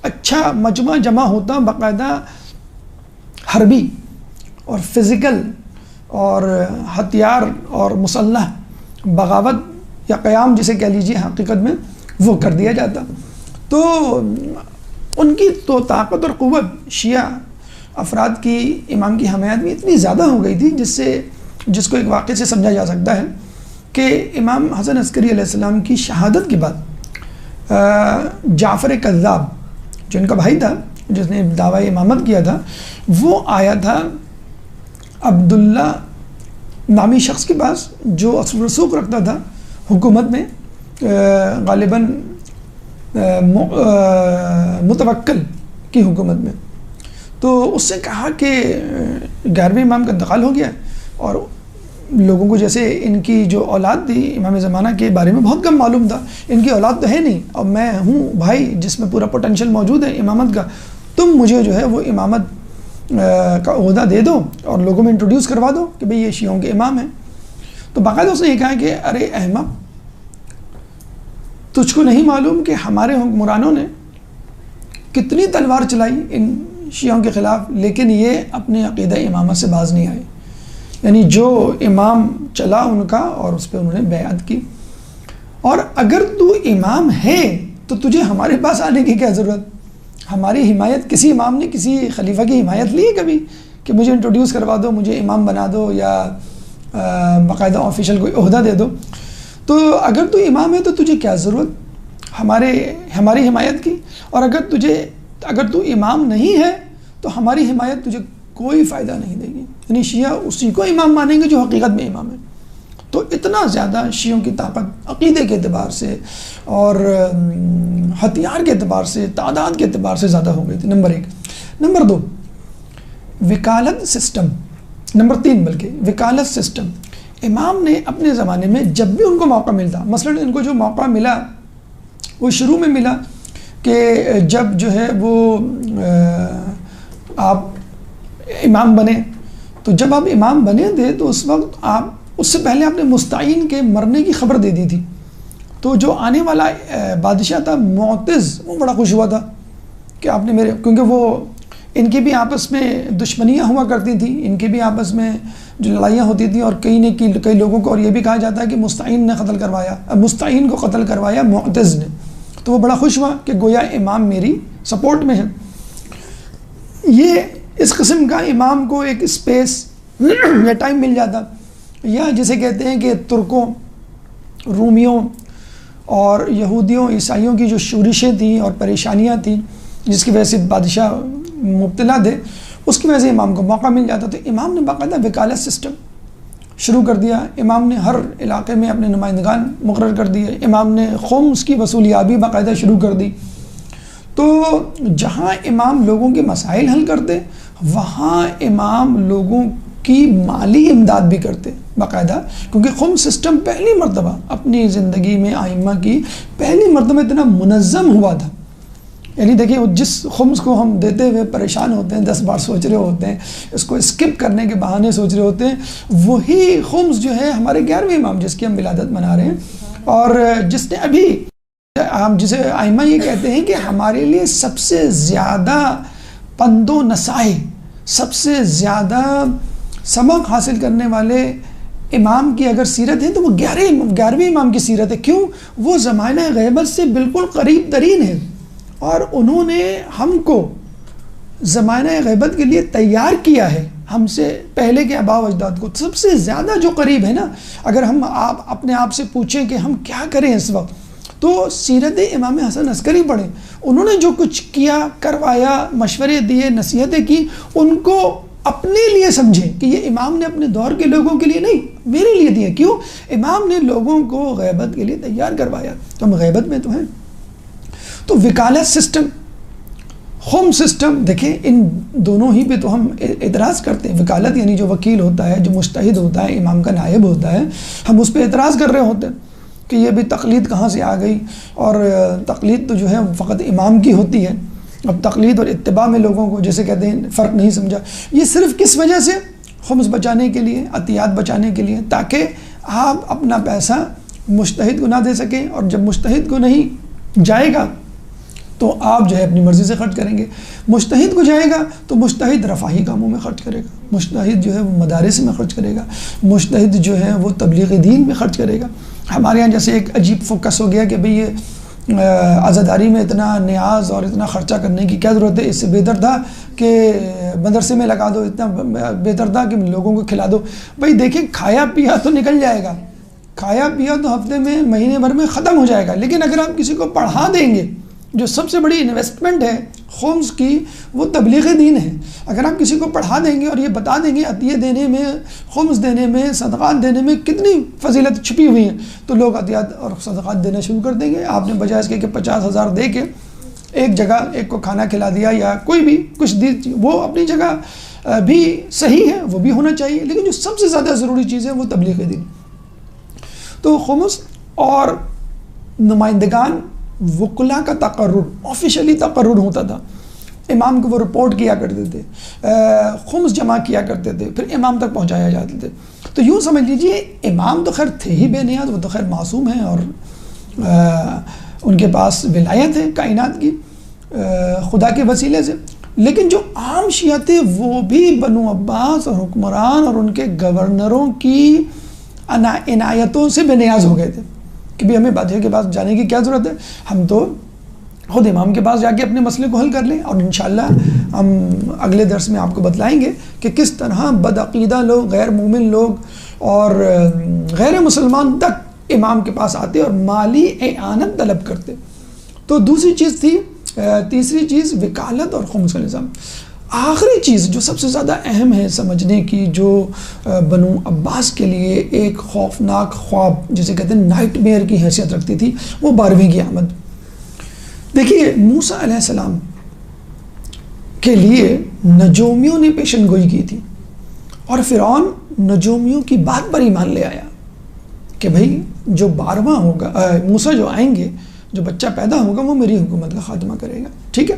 اچھا مجمع جمع ہوتا، باقاعدہ حربی اور فزیکل اور ہتھیار اور مسلح بغاوت یا قیام جسے کہہ لیجیے حقیقت میں، وہ کر دیا جاتا۔ تو ان کی تو طاقت اور قوت شیعہ افراد کی امام کی حمایت میں اتنی زیادہ ہو گئی تھی جس کو ایک واقعے سے سمجھا جا سکتا ہے کہ امام حسن عسکری علیہ السلام کی شہادت کے بعد جعفر کذاب جو ان کا بھائی تھا جس نے دعوی امامت کیا تھا، وہ آیا تھا عبداللہ نامی شخص کے پاس جو اثر رسوخ رکھتا تھا حکومت میں، غالباً متوکل کی حکومت میں. تو اس سے کہا کہ 11ویں امام کا انتقال ہو گیا اور لوگوں کو جیسے ان کی جو اولاد تھی امام زمانہ کے بارے میں بہت کم معلوم تھا، ان کی اولاد تو ہے نہیں اور میں ہوں بھائی جس میں پورا پوٹینشیل موجود ہے امامت کا، تم مجھے جو ہے وہ امامت کا عہدہ دے دو اور لوگوں میں انٹروڈیوس کروا دو کہ بھئی یہ شیعوں کے امام ہیں. تو باقاعدہ اس نے یہ کہا کہ ارے احمد، تجھ کو نہیں معلوم کہ ہمارے حکمرانوں نے کتنی تلوار چلائی ان شیعوں کے خلاف، لیکن یہ اپنے عقیدہ امامت سے باز نہیں آئے. یعنی جو امام چلا ان کا اور اس پہ انہوں نے بیعت کی. اور اگر تو امام ہے تو تجھے ہمارے پاس آنے کی کیا ضرورت؟ ہماری حمایت کسی امام نے کسی خلیفہ کی حمایت لی ہے کبھی کہ مجھے انٹروڈیوس کروا دو، مجھے امام بنا دو یا باقاعدہ آفیشیل کوئی عہدہ دے دو؟ تو اگر تو امام ہے تو تجھے کیا ضرورت ہماری حمایت کی؟ اور اگر تو امام نہیں ہے تو ہماری حمایت تجھے کوئی فائدہ نہیں دے گی. یعنی شیعہ اسی کو امام مانیں گے جو حقیقت میں امام ہے. تو اتنا زیادہ شیعوں کی طاقت عقیدے کے اعتبار سے اور ہتھیار کے اعتبار سے، تعداد کے اعتبار سے زیادہ ہو گئی تھی. نمبر 1. نمبر 2، وکالت سسٹم. نمبر 3 بلکہ وکالت سسٹم. امام نے اپنے زمانے میں جب بھی ان کو موقع ملتا، مثلا ان کو جو موقع ملا وہ شروع میں ملا کہ جب جو ہے وہ آپ امام بنے، تو جب آپ امام بنے تھے تو اس وقت اس سے پہلے آپ نے مستعین کے مرنے کی خبر دے دی تھی. تو جو آنے والا بادشاہ تھا معتز، وہ بڑا خوش ہوا تھا کہ آپ نے کیونکہ وہ ان کی بھی آپس میں دشمنیاں ہوا کرتی تھیں، ان کی بھی آپس میں جو لڑائیاں ہوتی تھیں، اور کئی لوگوں کو اور یہ بھی کہا جاتا ہے کہ مستعین کو قتل کروایا معتز نے. تو وہ بڑا خوش ہوا کہ گویا امام میری سپورٹ میں ہے. یہ اس قسم کا امام کو ایک اسپیس یا ٹائم مل جاتا، یا جسے کہتے ہیں کہ ترکوں، رومیوں اور یہودیوں عیسائیوں کی جو شورشیں تھیں اور پریشانیاں تھیں جس کی وجہ سے بادشاہ مبتلا تھے، اس کی وجہ سے امام کو موقع مل جاتا. تو امام نے باقاعدہ وکالت سسٹم شروع کر دیا. امام نے ہر علاقے میں اپنے نمائندگان مقرر کر دیے. امام نے خمس کی وصولیابی باقاعدہ شروع کر دی. تو جہاں امام لوگوں کے مسائل حل کرتے، وہاں امام لوگوں کی مالی امداد بھی کرتے باقاعدہ، کیونکہ خمس سسٹم پہلی مرتبہ اپنی زندگی میں ائمہ کی پہلی مرتبہ اتنا منظم ہوا تھا. یعنی دیکھیں جس خمس کو ہم دیتے ہوئے پریشان ہوتے ہیں، 10 بار سوچ رہے ہوتے ہیں، اس کو اسکپ کرنے کے بہانے سوچ رہے ہوتے ہیں، وہی خمس جو ہے ہمارے 11ویں امام جس کی ہم ولادت منا رہے ہیں، اور جس نے ابھی ہم جسے ائمہ یہ کہتے ہیں کہ ہمارے لیے سب سے زیادہ پند و نصائح، سب سے زیادہ سبق حاصل کرنے والے امام کی اگر سیرت ہے تو وہ 11ویں امام کی سیرت ہے. کیوں؟ وہ زمانہ غیبت سے بالکل قریب ترین ہے، اور انہوں نے ہم کو زمانہ غیبت کے لیے تیار کیا ہے. ہم سے پہلے کے آباء و اجداد کو سب سے زیادہ جو قریب ہے نا، اگر ہم اپنے آپ سے پوچھیں کہ ہم کیا کریں اس وقت، تو سیرت امام حسن عسکری پڑھیں. انہوں نے جو کچھ کیا، کروایا، مشورے دیے، نصیحتیں کی، ان کو اپنے لیے سمجھیں کہ یہ امام نے اپنے دور کے لوگوں کے لیے نہیں، میرے لیے دیا. کیوں؟ امام نے لوگوں کو غیبت کے لیے تیار کروایا، تو ہم غیبت میں تو ہیں. تو وکالت سسٹم، خمس سسٹم، دیکھیں ان دونوں ہی پہ تو ہم اعتراض کرتے ہیں. وکالت یعنی جو وکیل ہوتا ہے، جو مجتہد ہوتا ہے، امام کا نائب ہوتا ہے، ہم اس پہ اعتراض کر رہے ہوتے ہیں کہ یہ بھی تقلید کہاں سے آ گئی، اور تقلید تو جو ہے فقط امام کی ہوتی ہے. اب تقلید اور اتباع میں لوگوں کو جیسے کہتے ہیں فرق نہیں سمجھا. یہ صرف کس وجہ سے؟ خمس بچانے کے لیے، عطیات بچانے کے لیے، تاکہ آپ اپنا پیسہ مجتہد کو نہ دے سکیں، اور جب مجتہد کو نہیں جائے گا تو آپ جو ہے اپنی مرضی سے خرچ کریں گے. مجتہد کو جائے گا تو مجتہد رفاہی کاموں میں خرچ کرے گا، مجتہد جو ہے وہ مدارس میں خرچ کرے گا، مجتہد جو ہے وہ تبلیغ دین میں خرچ کرے گا. ہمارے یہاں جیسے ایک عجیب فوکس ہو گیا کہ بھئی یہ عزاداری میں اتنا نیاز اور اتنا خرچہ کرنے کی کیا ضرورت ہے، اس سے بہتر تھا کہ مدرسے میں لگا دو، اتنا بہتر تھا کہ لوگوں کو کھلا دو۔ بھائی دیکھیں، کھایا پیا تو نکل جائے گا، کھایا پیا تو ہفتے میں مہینے بھر میں ختم ہو جائے گا، لیکن اگر آپ کسی کو پڑھا دیں گے، جو سب سے بڑی انویسٹمنٹ ہے خمس کی، وہ تبلیغ دین ہے۔ اگر آپ کسی کو پڑھا دیں گے اور یہ بتا دیں گے عطیہ دینے میں، خمس دینے میں، صدقات دینے میں کتنی فضیلت چھپی ہوئی ہے، تو لوگ عطیات اور صدقات دینا شروع کر دیں گے۔ آپ نے بجائے اس کے کہ 50,000 دے کے ایک جگہ ایک کو کھانا کھلا دیا یا کوئی بھی کچھ دی، وہ اپنی جگہ بھی صحیح ہے، وہ بھی ہونا چاہیے، لیکن جو سب سے زیادہ ضروری چیز ہے وہ تبلیغ دین۔ تو خمس اور نمائندگان وکلا کا تقرر، آفیشلی تقرر ہوتا تھا، امام کو وہ رپورٹ کیا کرتے تھے، خمس جمع کیا کرتے تھے، پھر امام تک پہنچایا جاتے تھے۔ تو یوں سمجھ لیجئے امام تو خیر تھے ہی بے نیاز، وہ تو خیر معصوم ہیں اور ان کے پاس ولایت ہے کائنات کی خدا کے وسیلے سے، لیکن جو عام شیعہ تھے وہ بھی بنو عباس اور حکمران اور ان کے گورنروں کی عنایتوں سے بے نیاز ہو گئے تھے کہ بھی ہمیں بادشاہ کے پاس جانے کی کیا ضرورت ہے، ہم تو خود امام کے پاس جا کے اپنے مسئلے کو حل کر لیں۔ اور انشاءاللہ ہم اگلے درس میں آپ کو بتلائیں گے کہ کس طرح بدعقیدہ لوگ، غیر مومن لوگ اور غیر مسلمان تک امام کے پاس آتے اور مالی اعانت طلب کرتے۔ تو دوسری چیز تھی، تیسری چیز وکالت اور خمس کا نظام۔ آخری چیز جو سب سے زیادہ اہم ہے سمجھنے کی، جو بنو عباس کے لیے ایک خوفناک خواب جسے کہتے ہیں نائٹ میئر کی حیثیت رکھتی تھی، وہ 12ویں کی آمد۔ دیکھیے موسیٰ علیہ السلام کے لیے نجومیوں نے پیشن گوئی کی تھی اور فرعون نجومیوں کی بات پر ایمان لے آیا کہ بھائی جو 12واں ہوگا، موسیٰ جو آئیں گے، جو بچہ پیدا ہوگا وہ میری حکومت کا خاتمہ کرے گا، ٹھیک ہے۔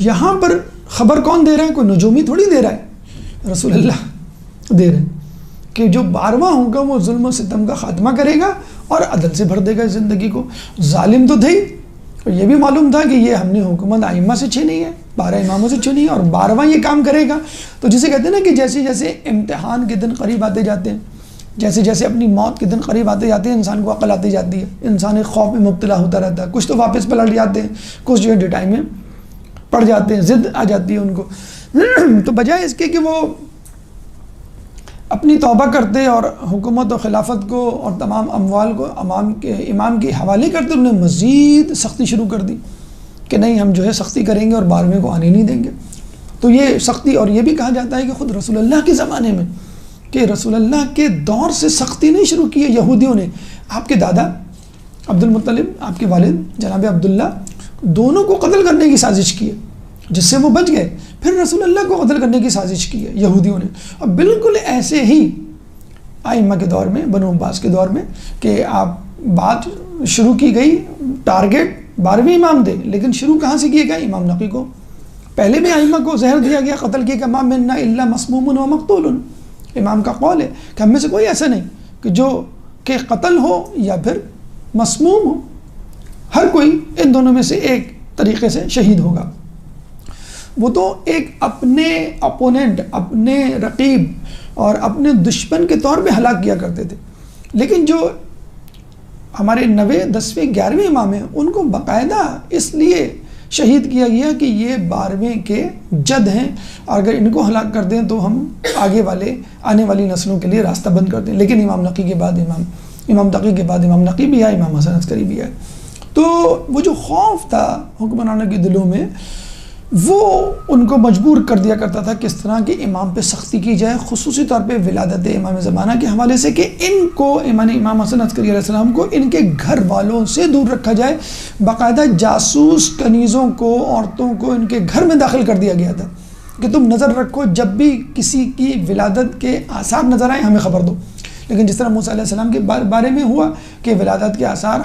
یہاں پر خبر کون دے رہا ہے؟ کوئی نجومی تھوڑی دے رہا ہے، رسول اللہ دے رہے ہیں کہ جو 12واں ہوگا وہ ظلم و ستم کا خاتمہ کرے گا اور عدل سے بھر دے گا زندگی کو۔ ظالم تو تھے ہی، اور یہ بھی معلوم تھا کہ یہ ہم نے حکومت ائمہ سے چھینی ہے، 12 اماموں سے چھینی ہے اور 12واں یہ کام کرے گا۔ تو جسے کہتے ہیں نا کہ جیسے جیسے امتحان کے دن قریب آتے جاتے ہیں، جیسے جیسے اپنی موت کے دن قریب آتے جاتے ہیں، انسان کو عقل آتی جاتی ہے، انسان ایک خوف میں مبتلا ہوتا رہتا ہے، کچھ تو واپس پلٹ جاتے ہیں، کچھ جو ہے ڈٹائی میں پڑ جاتے ہیں، ضد آ جاتی ہے ان کو۔ تو بجائے اس کے کہ وہ اپنی توبہ کرتے اور حکومت و خلافت کو اور تمام اموال کو امام کے حوالے کرتے، انہوں نے مزید سختی شروع کر دی کہ نہیں ہم جو ہے سختی کریں گے اور 12ویں کو آنے نہیں دیں گے۔ تو یہ سختی، اور یہ بھی کہا جاتا ہے کہ خود رسول اللہ کے زمانے میں، کہ رسول اللہ کے دور سے سختی نہیں شروع کی ہے یہودیوں نے۔ آپ کے دادا عبد المطلب، آپ کے والد جناب عبداللہ، دونوں کو قتل کرنے کی سازش کی ہے، جس سے وہ بچ گئے۔ پھر رسول اللہ کو قتل کرنے کی سازش کی ہے یہودیوں نے، اور بالکل ایسے ہی ائمہ کے دور میں، بنو عباس کے دور میں، کہ آپ بات شروع کی گئی، ٹارگیٹ 12ویں امام تھے، لیکن شروع کہاں سے کیے گئے؟ امام نقی کو۔ پہلے بھی ائمہ کو زہر دیا گیا، قتل کیا گیا، ما منا الا مسموم و مقتول۔ امام کا قول ہے کہ ہم میں سے کوئی ایسا نہیں کہ جو کہ قتل ہو یا پھر مسموم ہو، ہر کوئی ان دونوں میں سے ایک طریقے سے شہید ہوگا۔ وہ تو ایک اپنے اپوننٹ، اپنے رقیب اور اپنے دشمن کے طور پہ ہلاک کیا کرتے تھے، لیکن جو ہمارے 9ویں 10ویں 11ویں امام ہیں ان کو باقاعدہ اس لیے شہید کیا گیا کہ یہ 12ویں کے جد ہیں، اور اگر ان کو ہلاک کر دیں تو ہم آنے والی نسلوں کے لیے راستہ بند کر دیں۔ لیکن امام نقی کے بعد امام تقی کے بعد امام نقی بھی ہے، امام حسن عسکری بھی ہے۔ تو وہ جو خوف تھا حکمرانوں کے دلوں میں، وہ ان کو مجبور کر دیا کرتا تھا کس طرح کہ امام پہ سختی کی جائے، خصوصی طور پہ ولادت امام زمانہ کے حوالے سے، کہ ان کو امام حسن عسکری علیہ السلام کو ان کے گھر والوں سے دور رکھا جائے۔ باقاعدہ جاسوس کنیزوں کو، عورتوں کو ان کے گھر میں داخل کر دیا گیا تھا کہ تم نظر رکھو، جب بھی کسی کی ولادت کے آثار نظر آئیں ہمیں خبر دو۔ لیکن جس طرح موسیٰ علیہ السلام کے بارے میں ہوا کہ ولادت کے آثار،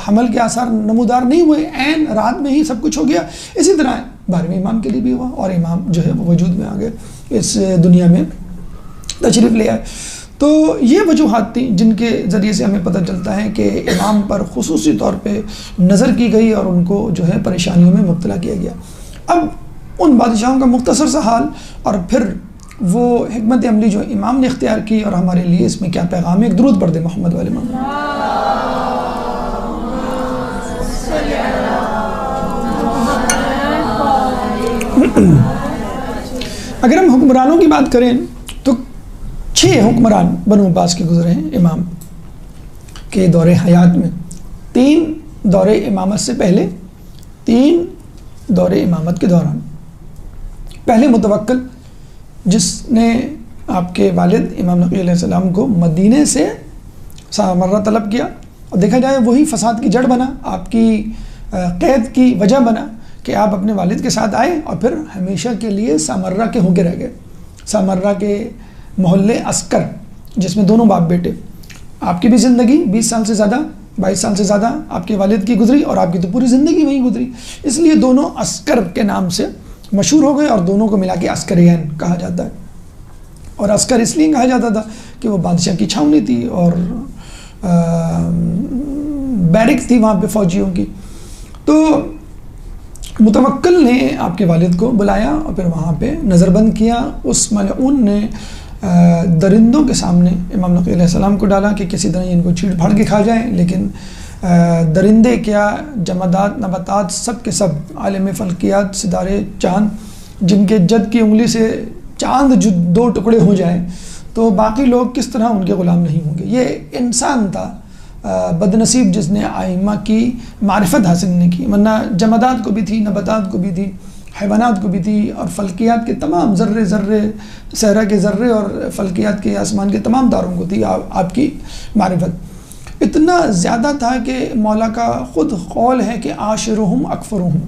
حمل کے آثار نمودار نہیں ہوئے، عین رات میں ہی سب کچھ ہو گیا، اسی طرح 12ویں امام کے لیے بھی ہوا، اور امام جو ہے وہ وجود میں آ گئے، اس دنیا میں تشریف لے آئے۔ تو یہ وجوہات تھیں جن کے ذریعے سے ہمیں پتہ چلتا ہے کہ امام پر خصوصی طور پہ نظر کی گئی اور ان کو جو ہے پریشانیوں میں مبتلا کیا گیا۔ اب ان بادشاہوں کا مختصر سا حال اور پھر وہ حکمت عملی جو امام نے اختیار کی، اور ہمارے لیے اس میں کیا پیغام ہے۔ ایک درود پڑھ دیں محمد والے محمد۔ اگر ہم حکمرانوں کی بات کریں تو 6 حکمران بنو عباس کے گزرے ہیں امام کے دور حیات میں، 3 دور امامت سے پہلے، 3 دور امامت کے دوران۔ پہلے متوکل، جس نے آپ کے والد امام نقی علیہ السلام کو مدینے سے سامرہ طلب کیا، اور دیکھا جائے وہی فساد کی جڑ بنا، آپ کی قید کی وجہ بنا کہ آپ اپنے والد کے ساتھ آئے اور پھر ہمیشہ کے لیے سامرہ کے ہو کے رہ گئے۔ سامرہ کے محلے عسکر، جس میں دونوں باپ بیٹے، آپ کی بھی زندگی 20 سال سے زیادہ، 22 سال سے زیادہ آپ کے والد کی گزری، اور آپ کی تو پوری زندگی وہیں گزری، اس لیے دونوں عسکر کے نام سے مشہور ہو گئے، اور دونوں کو ملا کے عسکرین کہا جاتا ہے۔ اور عسکر اس لیے کہا جاتا تھا کہ وہ بادشاہ کی چھاؤنی تھی اور بیرک تھی وہاں پہ فوجیوں کی۔ تو متوکل نے آپ کے والد کو بلایا اور پھر وہاں پہ نظر بند کیا۔ اس ملعون نے درندوں کے سامنے امام نقی علیہ السلام کو ڈالا کہ کسی طرح ان کو چھیڑ پھاڑ کے کھا جائیں، لیکن درندے کیا، جمادات، نباتات، سب کے سب عالم فلکیات، ستارے، چاند، جن کے جد کی انگلی سے چاند جو 2 ٹکڑے ہو جائیں تو باقی لوگ کس طرح ان کے غلام نہیں ہوں گے۔ یہ انسان تھا بد نصیب جس نے آئمہ کی معرفت حاصل نہیں کی، ورنہ جمادات کو بھی تھی، نباتات کو بھی تھی، حیوانات کو بھی تھی، اور فلکیات کے تمام ذرے ذرے، صحرا کے ذرے اور فلکیات کے آسمان کے تمام تاروں کو تھی آپ کی معرفت۔ اتنا زیادہ تھا کہ مولا کا خود قول ہے کہ عاشرہم اکفرہم،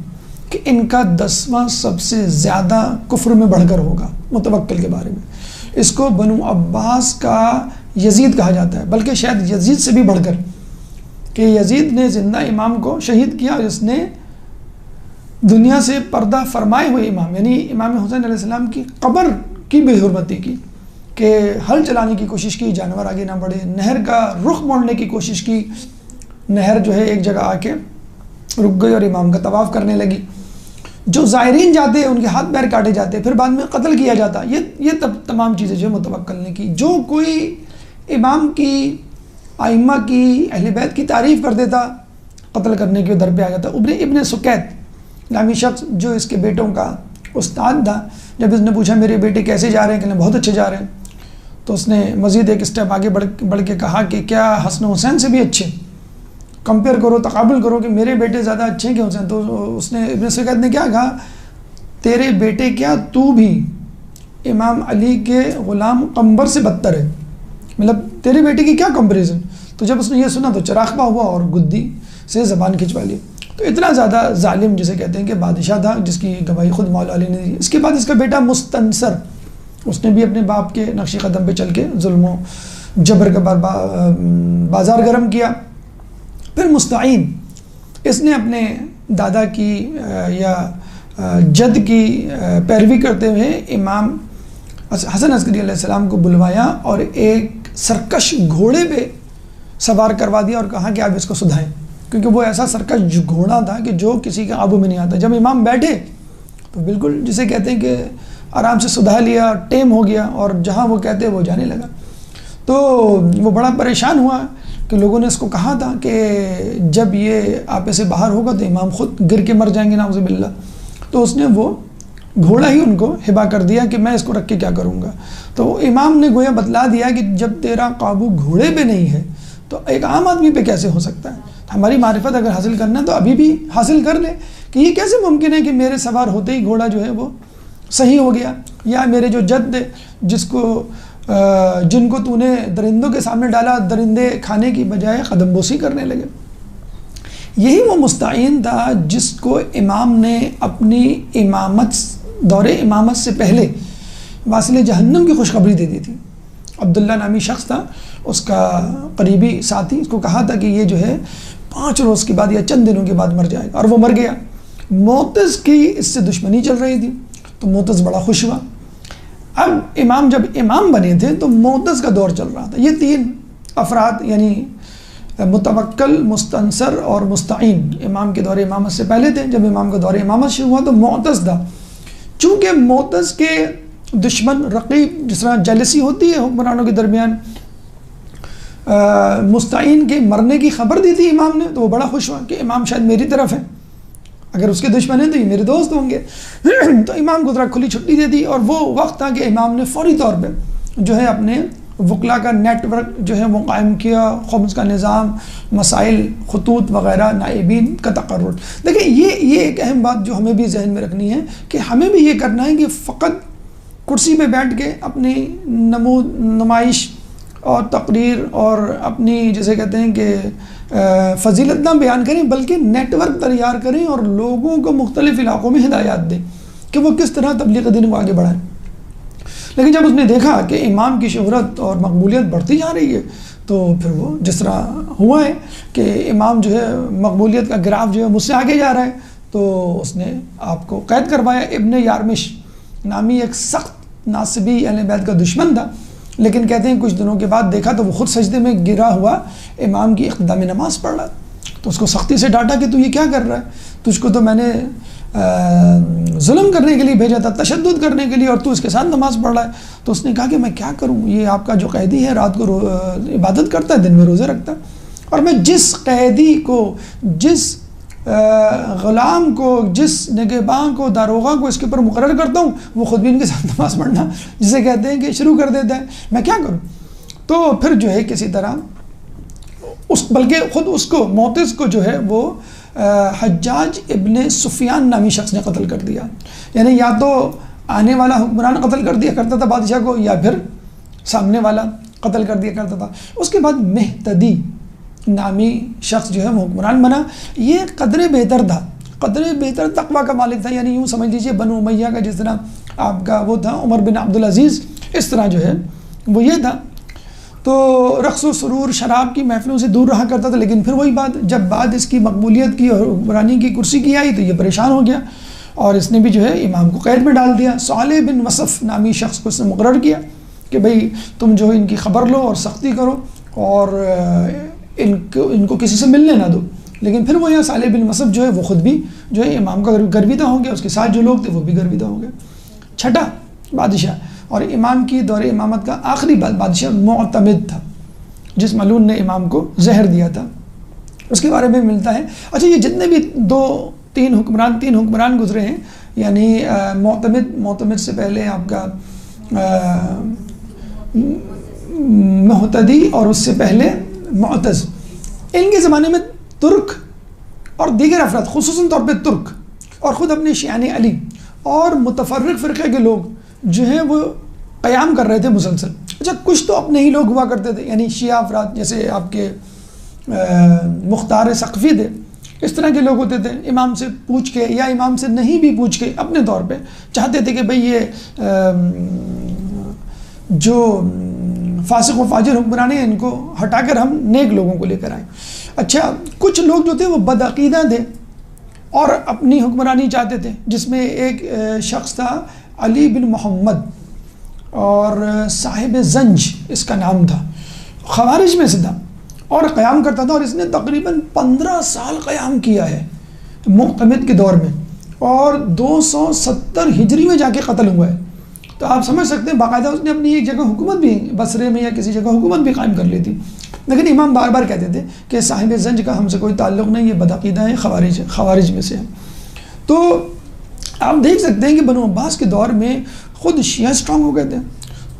کہ ان کا 10واں سب سے زیادہ کفر میں بڑھ کر ہوگا متوکل کے بارے میں۔ اس کو بنو عباس کا یزید کہا جاتا ہے، بلکہ شاید یزید سے بھی بڑھ کر، کہ یزید نے زندہ امام کو شہید کیا، جس نے دنیا سے پردہ فرمائے ہوئے امام، یعنی امام حسین علیہ السلام کی قبر کی بے حرمتی کی، کہ ہل چلانے کی کوشش کی، جانور آگے نہ بڑھے، نہر کا رخ موڑنے کی کوشش کی، نہر جو ہے ایک جگہ آ کے رک گئی اور امام کا طواف کرنے لگی، جو زائرین جاتے ان کے ہاتھ پیر کاٹے جاتے، پھر بعد میں قتل کیا جاتا۔ یہ تمام چیزیں جو متوکل نے کی۔ جو کوئی امام کی، آئمہ کی، اہل بیت کی تعریف کر دیتا، قتل کرنے کے در پہ آ جاتا۔ ابن سکیت نامی شخص جو اس کے بیٹوں کا استاد تھا، جب اس نے پوچھا میرے بیٹے کیسے جا رہے ہیں، کہنے بہت اچھے جا رہے ہیں، تو اس نے مزید ایک اسٹیپ آگے بڑھ کے کہا کہ کیا حسن حسین سے بھی اچھے، کمپیئر کرو، تقابل کرو کہ میرے بیٹے زیادہ اچھے ہیں کہ حسین۔ تو اس نے ابن سکیت نے کیا کہا، تیرے بیٹے کیا، تو بھی امام علی کے غلام قمبر سے بدتر ہے، مطلب تیرے بیٹے کی کیا کمپیریزن۔ تو جب اس نے یہ سنا تو چراغپا ہوا اور گدی سے زبان کھنچوا لی۔ تو اتنا زیادہ ظالم جسے کہتے ہیں کہ بادشاہ تھا، جس کی گواہی خود مولا علی نے دی۔ اس کے بعد اس کا بیٹا مستنصر، اس نے بھی اپنے باپ کے نقش قدم پہ چل کے ظلم و جبر کا بازار گرم کیا۔ پھر مستعین، اس نے اپنے دادا کی یا جد کی پیروی کرتے ہوئے امام حسن عسکری علیہ السلام کو بلوایا اور ایک سرکش گھوڑے پہ سوار کروا دیا اور کہا کہ آپ اس کو سدھائیں، کیونکہ وہ ایسا سرکش گھوڑا تھا کہ جو کسی کے قابو میں نہیں آتا۔ جب امام بیٹھے تو بالکل جسے کہتے ہیں کہ آرام سے سدھا لیا، ٹیم ہو گیا، اور جہاں وہ کہتے وہ جانے لگا۔ تو وہ بڑا پریشان ہوا کہ لوگوں نے اس کو کہا تھا کہ جب یہ آپے سے باہر ہوگا تو امام خود گر کے مر جائیں گے نعوذ باللہ۔ تو اس نے وہ گھوڑا ہی ان کو ہبا کر دیا کہ میں اس کو رکھ کے کیا کروں گا۔ تو امام نے گویا بتلا دیا کہ جب تیرا قابو گھوڑے پہ نہیں ہے تو ایک عام آدمی پہ کیسے ہو سکتا ہے۔ ہماری معرفت اگر حاصل کرنا ہے تو ابھی بھی حاصل کر لے کہ یہ کیسے ممکن ہے کہ میرے سوار ہوتے ہی گھوڑا جو ہے وہ صحیح ہو گیا، یا میرے جو جد جن کو تو نے درندوں کے سامنے ڈالا، درندے کھانے کی بجائے قدم بوسی کرنے لگے۔ یہی وہ مستعین تھا جس کو امام نے اپنی دور امامت سے پہلے واصل جہنم کی خوشخبری دے دی تھی۔ عبداللہ نامی شخص تھا، اس کا قریبی ساتھی، اس کو کہا تھا کہ یہ جو ہے 5 روز کے بعد یا چند دنوں کے بعد مر جائے گا، اور وہ مر گیا۔ معتز کی اس سے دشمنی چل رہی تھی تو معتز بڑا خوش ہوا۔ اب امام جب امام بنے تھے تو معتز کا دور چل رہا تھا۔ یہ 3 افراد یعنی متوکل، مستنصر اور مستعین امام کے دور امامت سے پہلے تھے۔ جب امام کا دور امامت شروع ہوا تو معتز تھا۔ چونکہ معتز کے دشمن رقیب، جس طرح جیلسی ہوتی ہے حکمرانوں کے درمیان، مستعین کے مرنے کی خبر دی تھی امام نے، تو وہ بڑا خوش ہوا کہ امام شاید میری طرف ہے۔ اگر اس کے دشمن ہیں تو یہ میرے دوست ہوں گے۔ تو امام کو ذرا کھلی چھٹی دے دی، اور وہ وقت تھا کہ امام نے فوری طور پہ جو ہے اپنے وکلا کا نیٹ ورک جو ہے وہ قائم کیا، خمس کا نظام، مسائل، خطوط وغیرہ، نائبین کا تقرر۔ دیکھیں یہ ایک اہم بات جو ہمیں بھی ذہن میں رکھنی ہے کہ ہمیں بھی یہ کرنا ہے کہ فقط کرسی پہ بیٹھ کے اپنی نمائش اور تقریر اور اپنی جیسے کہتے ہیں کہ فضیلت نہ بیان کریں، بلکہ نیٹ ورک تیار کریں اور لوگوں کو مختلف علاقوں میں ہدایات دیں کہ وہ کس طرح تبلیغ دین کو آگے بڑھائیں۔ لیکن جب اس نے دیکھا کہ امام کی شہرت اور مقبولیت بڑھتی جا رہی ہے تو پھر وہ جس طرح ہوا ہے کہ امام جو ہے مقبولیت کا گراف جو ہے مجھ سے آگے جا رہا ہے، تو اس نے آپ کو قید کروایا۔ ابن یارمش نامی ایک سخت ناصبی اہل بیت کا دشمن تھا، لیکن کہتے ہیں کچھ دنوں کے بعد دیکھا تو وہ خود سجدے میں گرا ہوا امام کی اقتدا میں نماز پڑھ رہا، تو اس کو سختی سے ڈانٹا کہ تو یہ کیا کر رہا ہے، تجھ کو تو میں نے ظلم کرنے کے لیے بھیجا تھا، تشدد کرنے کے لیے، اور تو اس کے ساتھ نماز پڑھ رہا ہے۔ تو اس نے کہا کہ میں کیا کروں، یہ آپ کا جو قیدی ہے رات کو عبادت کرتا ہے، دن میں روزے رکھتا ہے، اور میں جس قیدی کو، جس غلام کو، جس نگہباں کو، داروغہ کو اس کے اوپر مقرر کرتا ہوں، وہ خود بھی ان کے ساتھ نماز پڑھنا جسے کہتے ہیں کہ شروع کر دیتا ہے، میں کیا کروں۔ تو پھر جو ہے کسی طرح بلکہ خود اس کو معتز کو جو ہے وہ حجاج ابن سفیان نامی شخص نے قتل کر دیا، یعنی یا تو آنے والا حکمران قتل کر دیا کرتا تھا بادشاہ کو، یا پھر سامنے والا قتل کر دیا کرتا تھا۔ اس کے بعد مہتدی نامی شخص جو ہے وہ حکمران بنا۔ یہ قدر بہتر تھا، قدر بہتر تقوی کا مالک تھا، یعنی یوں سمجھ لیجیے بنو امیہ کا جس طرح آپ کا وہ تھا عمر بن عبدالعزیز، اس طرح جو ہے وہ یہ تھا۔ تو رقص و سرور، شراب کی محفلوں سے دور رہا کرتا تھا، لیکن پھر وہی بات، جب بعد اس کی مقبولیت کی اور حکمرانی کی کرسی کی آئی تو یہ پریشان ہو گیا، اور اس نے بھی جو ہے امام کو قید میں ڈال دیا۔ صالح بن وصف نامی شخص کو اس نے مقرر کیا کہ بھئی تم جو ان کی خبر لو اور سختی کرو، اور ان کو کسی سے ملنے نہ دو۔ لیکن پھر وہ یہاں صالح بن وصف جو ہے وہ خود بھی جو ہے امام کا گرویدہ ہو گیا، اس کے ساتھ جو لوگ تھے وہ بھی گرویدہ ہو گئے۔ چھٹا بادشاہ اور امام کی دور امامت کا آخری بادشاہ معتمد تھا، جس ملعون نے امام کو زہر دیا تھا، اس کے بارے میں ملتا ہے۔ اچھا، یہ جتنے بھی تین حکمران گزرے ہیں، یعنی معتمد سے پہلے آپ کا مہتدی، اور اس سے پہلے معتز، ان کے زمانے میں ترک اور دیگر افراد، خصوصاً طور پہ ترک اور خود اپنے شیعان علی اور متفرق فرقے کے لوگ جو ہیں وہ قیام کر رہے تھے مسلسل۔ اچھا، کچھ تو اپنے ہی لوگ ہوا کرتے تھے، یعنی شیعہ افراد جیسے آپ کے مختار ثقفی تھے، اس طرح کے لوگ ہوتے تھے، امام سے پوچھ کے یا امام سے نہیں بھی پوچھ کے اپنے طور پہ چاہتے تھے کہ بھئی یہ جو فاسق و فاجر حکمرانے ہیں ان کو ہٹا کر ہم نیک لوگوں کو لے کر آئیں۔ اچھا، کچھ لوگ جو تھے وہ بدعقیدہ تھے اور اپنی حکمرانی چاہتے تھے، جس میں ایک شخص تھا علی بن محمد، اور صاحب زنج اس کا نام تھا، خوارج میں سے تھا اور قیام کرتا تھا، اور اس نے تقریباً 15 سال قیام کیا ہے معتمد کے دور میں، اور 270 ہجری میں جا کے قتل ہوا ہے۔ تو آپ سمجھ سکتے ہیں باقاعدہ اس نے اپنی ایک جگہ حکومت بھی بصرے میں یا کسی جگہ حکومت بھی قائم کر لی تھی، لیکن امام بار بار کہتے تھے کہ صاحب زنج کا ہم سے کوئی تعلق نہیں، یہ بدعقیدہ ہے، خوارج میں سے ہے۔ تو آپ دیکھ سکتے ہیں کہ بنو عباس کے دور میں خود شیعہ اسٹرانگ ہو گئے تھے،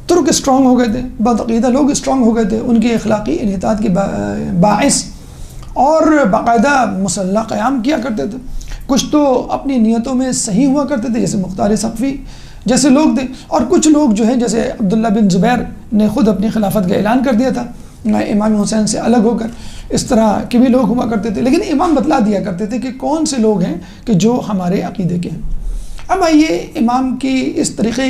ترک اسٹرانگ ہو گئے تھے، بدعقیدہ لوگ اسٹرانگ ہو گئے تھے، ان کے اخلاقی انحطاط کے باعث، اور باقاعدہ مسلح قیام کیا کرتے تھے۔ کچھ تو اپنی نیتوں میں صحیح ہوا کرتے تھے جیسے مختار ثقفی جیسے لوگ تھے، اور کچھ لوگ جو ہیں جیسے عبداللہ بن زبیر نے خود اپنی خلافت کا اعلان کر دیا تھا امام حسین سے الگ ہو کر، اس طرح کے بھی لوگ ہوا کرتے تھے، لیکن امام بتلا دیا کرتے تھے کہ کون سے لوگ ہیں کہ جو ہمارے عقیدے کے ہیں۔ اب آئیے امام کی اس طریقے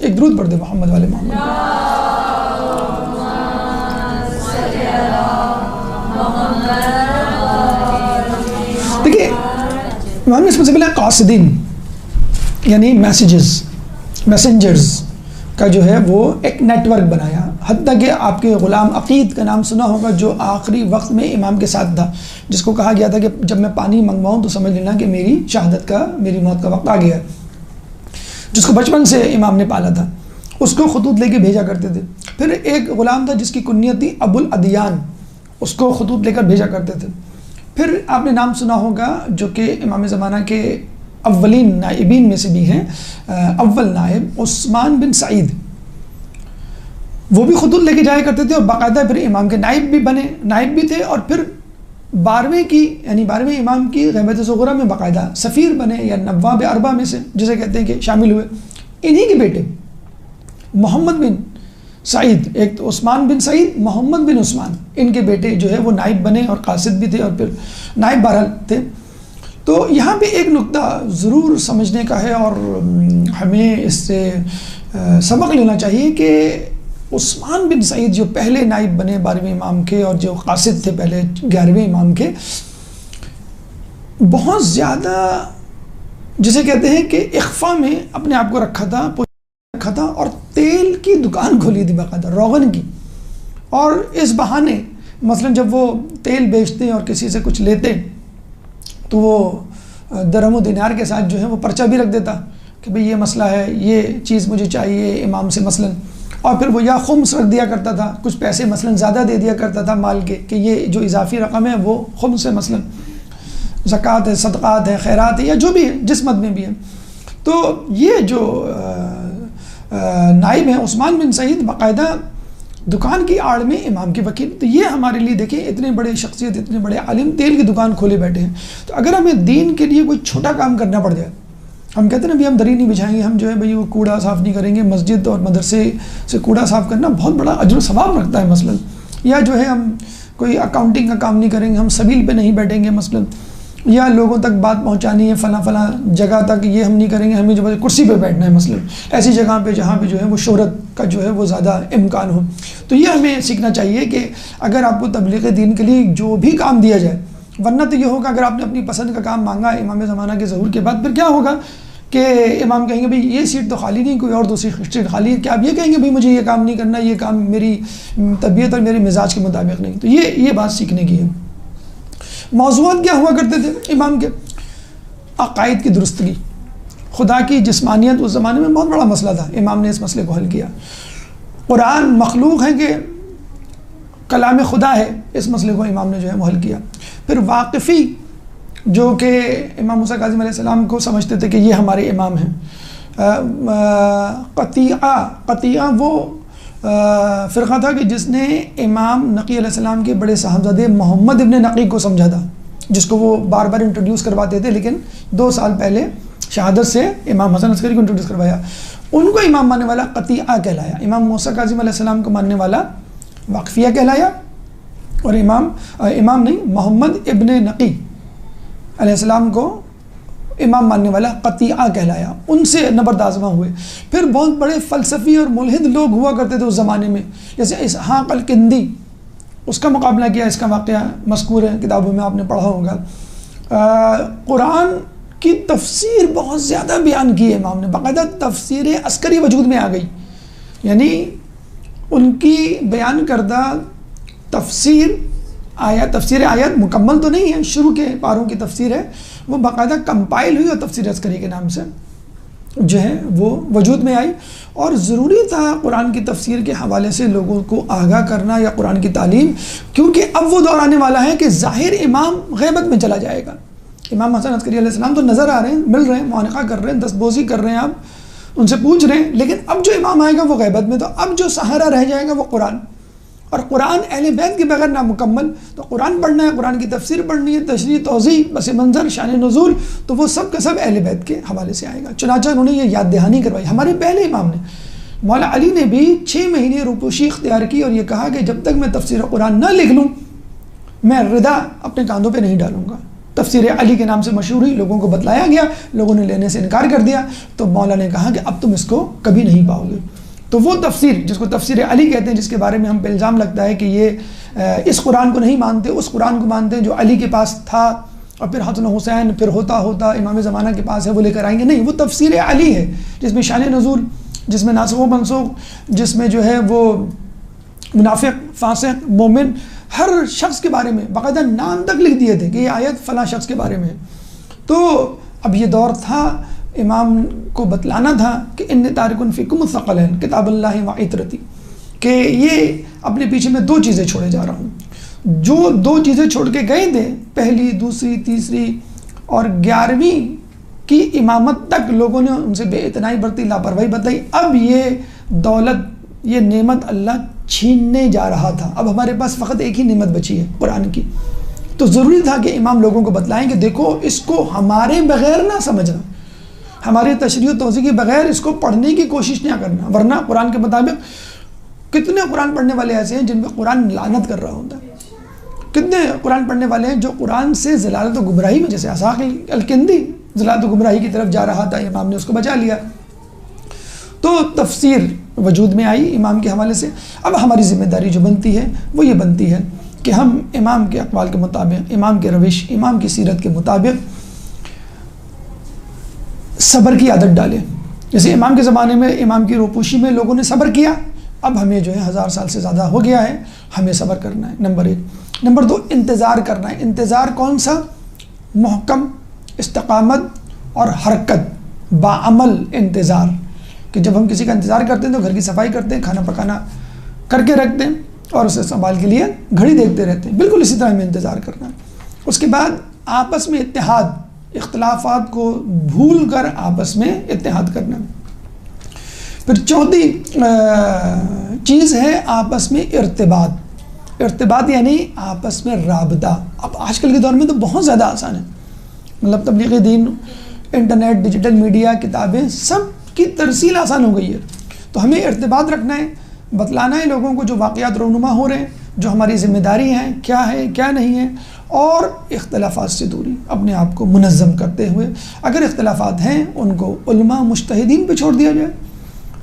ایک درود پڑھ دے محمد والے محمد۔ دیکھیے امام نے اس میں سے پہلے قاصدین یعنی میسنجرز کا جو ہے وہ ایک نیٹ ورک بنایا، حتیٰ کہ آپ کے غلام عقید کا نام سنا ہوگا جو آخری وقت میں امام کے ساتھ تھا، جس کو کہا گیا تھا کہ جب میں پانی منگواؤں تو سمجھ لینا کہ میری شہادت کا، میری موت کا وقت آ گیا ہے، جس کو بچپن سے امام نے پالا تھا، اس کو خطوط لے کے بھیجا کرتے تھے۔ پھر ایک غلام تھا جس کی کنیت تھی ابو الادیان، اس کو خطوط لے کر بھیجا کرتے تھے۔ پھر آپ نے نام سنا ہوگا جو کہ امام زمانہ کے اولین نائبین میں سے بھی ہیں، اول نائب عثمان بن سعید، وہ بھی خطوط لے کے جایا کرتے تھے اور باقاعدہ پھر امام کے نائب بھی بنے، نائب بھی تھے، اور پھر 12ویں امام کی غیبت صغریٰ میں باقاعدہ سفیر بنے یا نواب اربع میں سے جسے کہتے ہیں کہ شامل ہوئے۔ انہی کے بیٹے محمد بن سعید، ایک تو عثمان بن سعید، محمد بن عثمان، ان کے بیٹے جو ہے وہ نائب بنے اور قاصد بھی تھے اور پھر نائب بہرحال تھے۔ تو یہاں پہ ایک نقطہ ضرور سمجھنے کا ہے اور ہمیں اس سے سبق لینا چاہیے کہ عثمان بن سعید جو پہلے نائب بنے 12ویں امام کے اور جو قاصد تھے پہلے 11ویں امام کے، بہت زیادہ جسے کہتے ہیں کہ اخفا میں اپنے آپ کو رکھا تھا اور تیل کی دکان کھولی تھی باقاعدہ، روغن کی، اور اس بہانے مثلا جب وہ تیل بیچتے اور کسی سے کچھ لیتے تو وہ درہم و دینار کے ساتھ جو ہے وہ پرچہ بھی رکھ دیتا کہ بھئی یہ مسئلہ ہے، یہ چیز مجھے چاہیے امام سے مثلا، اور پھر وہ یا خمس رکھ دیا کرتا تھا، کچھ پیسے مثلا زیادہ دے دیا کرتا تھا مال کے کہ یہ جو اضافی رقم ہے وہ خمس ہے، مثلا زکوٰۃ ہے، صدقات ہے، خیرات ہے، یا جو بھی ہے جس مد میں بھی ہے۔ تو یہ جو نائب ہیں عثمان بن سعید باقاعدہ دکان کی آڑ میں امام کے وکیل، تو یہ ہمارے لیے دیکھیں اتنے بڑے شخصیت، اتنے بڑے عالم تیل کی دکان کھولے بیٹھے ہیں۔ تو اگر ہمیں دین کے لیے کوئی چھوٹا کام کرنا پڑ جائے، ہم کہتے ہیں نا بھی ہم دری نہیں بچھائیں گے، ہم جو ہے بھئی وہ کوڑا صاف نہیں کریں گے، مسجد اور مدرسے سے کوڑا صاف کرنا بہت بڑا اجر و ثواب رکھتا ہے مثلا، یا جو ہے ہم کوئی اکاؤنٹنگ کا کام نہیں کریں گے، ہم سبیل پہ نہیں بیٹھیں گے مثلا، یا لوگوں تک بات پہنچانی ہے فلاں جگہ تک، یہ ہم نہیں کریں گے، ہمیں جو کرسی پہ بیٹھنا ہے مثلا، ایسی جگہ پہ جہاں پہ جو ہے وہ شہرت کا جو ہے وہ زیادہ امکان ہو۔ تو یہ ہمیں سیکھنا چاہیے کہ اگر آپ کو تبلیغ دین کے لیے جو بھی کام دیا جائے، ورنہ تو یہ ہوگا اگر آپ نے اپنی پسند کا کام مانگا امام زمانہ کے ظہور کے بعد، پھر کیا ہوگا کہ امام کہیں گے بھئی یہ سیٹ تو خالی نہیں، کوئی اور دوسری سیٹ خالی ہے، کیا آپ یہ کہیں گے بھئی مجھے یہ کام نہیں کرنا، یہ کام میری طبیعت اور میرے مزاج کے مطابق نہیں۔ تو یہ بات سیکھنے کی ہے۔ موضوعات کیا ہوا کرتے تھے امام کے؟ عقائد کی درستگی، خدا کی جسمانیت اس زمانے میں بہت بڑا مسئلہ تھا، امام نے اس مسئلے کو حل کیا۔ قرآن مخلوق ہے کہ کلام خدا ہے، اس مسئلے کو امام نے جو ہے وہ حل کیا۔ پھر واقفی جو کہ امام موسیٰ کاظم علیہ السلام کو سمجھتے تھے کہ یہ ہمارے امام ہیں۔ قطیعہ وہ فرقہ تھا کہ جس نے امام نقی علیہ السلام کے بڑے صاحبزادے محمد ابن نقی کو سمجھا تھا، جس کو وہ بار بار انٹروڈیوس کرواتے تھے، لیکن 2 سال پہلے شہادت سے امام حسن عسکری کو انٹروڈیوس کروایا۔ ان کو امام ماننے والا قطیعہ کہلایا، امام موسیٰ کاظم علیہ السلام کو ماننے والا واقفیہ کہلایا، اور امام نہیں محمد ابن نقی علیہ السلام کو امام ماننے والا قطیعہ کہلایا۔ ان سے نبرد آزما ہوئے۔ پھر بہت بڑے فلسفی اور ملحد لوگ ہوا کرتے تھے اس زمانے میں، جیسے اسحاق الکندی، اس کا مقابلہ کیا، اس کا واقعہ مذکور ہے کتابوں میں، آپ نے پڑھا ہوگا۔ قرآن کی تفسیر بہت زیادہ بیان کی ہے امام نے، باقاعدہ تفسیر عسکری وجود میں آ گئی، یعنی ان کی بیان کردہ تفسیر آیات مکمل تو نہیں ہے، شروع کے پاروں کی تفسیر ہے، وہ باقاعدہ کمپائل ہوئی اور تفسیر عسکری کے نام سے جو ہے وہ وجود میں آئی۔ اور ضروری تھا قرآن کی تفسیر کے حوالے سے لوگوں کو آگاہ کرنا یا قرآن کی تعلیم، کیونکہ اب وہ دور آنے والا ہے کہ ظاہر امام غیبت میں چلا جائے گا۔ امام حسن عسکری علیہ السلام تو نظر آ رہے ہیں، مل رہے ہیں، معانقہ کر رہے ہیں، دستبوزی کر رہے ہیں، آپ ان سے پوچھ رہے ہیں، لیکن اب جو امام آئے گا وہ غیبت میں، تو اب جو سہارا رہ جائے گا وہ قرآن، اور قرآن اہل بیت کے بغیر نامکمل، تو قرآن پڑھنا ہے، قرآن کی تفسیر پڑھنی ہے، تشریح، توضیح، پس منظر، شان نزول، تو وہ سب کا سب اہل بیت کے حوالے سے آئے گا۔ چنانچہ انہوں نے یہ یاد دہانی کروائی، ہمارے پہلے امام نے، مولا علی نے بھی 6 مہینے روپوشی اختیار کی اور یہ کہا کہ جب تک میں تفسیر قرآن نہ لکھ لوں میں ردا اپنے کاندھوں پہ نہیں ڈالوں گا۔ تفسیر علی کے نام سے مشہور ہوئی، لوگوں کو بتلایا گیا، لوگوں نے لینے سے انکار کر دیا، تو مولا نے کہا کہ اب تم اس کو کبھی نہیں پاؤ گے۔ تو وہ تفسیر جس کو تفسیر علی کہتے ہیں، جس کے بارے میں ہم پہ الزام لگتا ہے کہ یہ اس قرآن کو نہیں مانتے، اس قرآن کو مانتے ہیں جو علی کے پاس تھا، اور پھر حسن حسین پھر ہوتا امام زمانہ کے پاس ہے وہ لے کر آئیں گے، نہیں، وہ تفسیر علی ہے جس میں شان نزول، جس میں ناسخ و منسوخ، جس میں جو ہے وہ منافق، فاسق، مومن، ہر شخص کے بارے میں باقاعدہ نام تک لکھ دیے تھے کہ یہ آیت فلاں شخص کے بارے میں ہے۔ تو اب یہ دور تھا، امام کو بتلانا تھا کہ ان تارکن فیکم الثقلین کتاب اللہ و عطرتی، کہ یہ اپنے پیچھے میں 2 چیزیں چھوڑے جا رہا ہوں، جو 2 چیزیں چھوڑ کے گئے تھے، پہلی، دوسری، تیسری اور 11ویں کی امامت تک لوگوں نے ان سے بے اعتنائی برتی، لاپرواہی بتائی. اب یہ دولت، یہ نعمت اللہ چھیننے جا رہا تھا. اب ہمارے پاس فقط ایک ہی نعمت بچی ہے، قرآن کی. تو ضروری تھا کہ امام لوگوں کو بتلائیں کہ دیکھو اس کو ہمارے بغیر نہ سمجھنا، ہمارے تشریح و توضیح کے بغیر اس کو پڑھنے کی کوشش نہ کرنا، ورنہ قرآن کے مطابق کتنے قرآن پڑھنے والے ایسے ہیں جن پہ قرآن لعنت کر رہا ہوتا ہے. کتنے قرآن پڑھنے والے ہیں جو قرآن سے ضلالت و گمراہی میں، جیسے اسحاق الکندی ضلالت و گمراہی کی طرف جا رہا تھا، امام نے اس کو بچا لیا. تو تفسیر وجود میں آئی امام کے حوالے سے. اب ہماری ذمہ داری جو بنتی ہے وہ یہ بنتی ہے کہ ہم امام کے اقوال کے مطابق، امام کے روش، امام کی سیرت کے مطابق صبر کی عادت ڈالیں. جیسے امام کے زمانے میں، امام کی روپوشی میں لوگوں نے صبر کیا، اب ہمیں جو ہے 1000 سال سے زیادہ ہو گیا ہے، ہمیں صبر کرنا ہے. نمبر 1. نمبر 2، انتظار کرنا ہے. انتظار کون سا؟ محکم، استقامت اور حرکت، باعمل انتظار. کہ جب ہم کسی کا انتظار کرتے ہیں تو گھر کی صفائی کرتے ہیں، کھانا پکانا کر کے رکھتے ہیں اور اسے سنبھال کے لیے گھڑی دیکھتے رہتے ہیں. بالکل اسی طرح ہمیں انتظار کرنا ہے. اس کے بعد آپس میں اتحاد، اختلافات کو بھول کر آپس میں اتحاد کرنا. پھر 4تھی چیز ہے آپس میں ارتباط. ارتباط یعنی آپس میں رابطہ. اب آج کل کے دور میں تو بہت زیادہ آسان ہے، مطلب تبلیغ دین، انٹرنیٹ، ڈیجیٹل میڈیا، کتابیں، سب کی ترسیل آسان ہو گئی ہے. تو ہمیں ارتباط رکھنا ہے، بتلانا ہے لوگوں کو جو واقعات رونما ہو رہے ہیں، جو ہماری ذمہ داری ہیں، کیا ہے کیا نہیں ہے، اور اختلافات سے دوری، اپنے آپ کو منظم کرتے ہوئے. اگر اختلافات ہیں ان کو علماء مجتہدین پہ چھوڑ دیا جائے،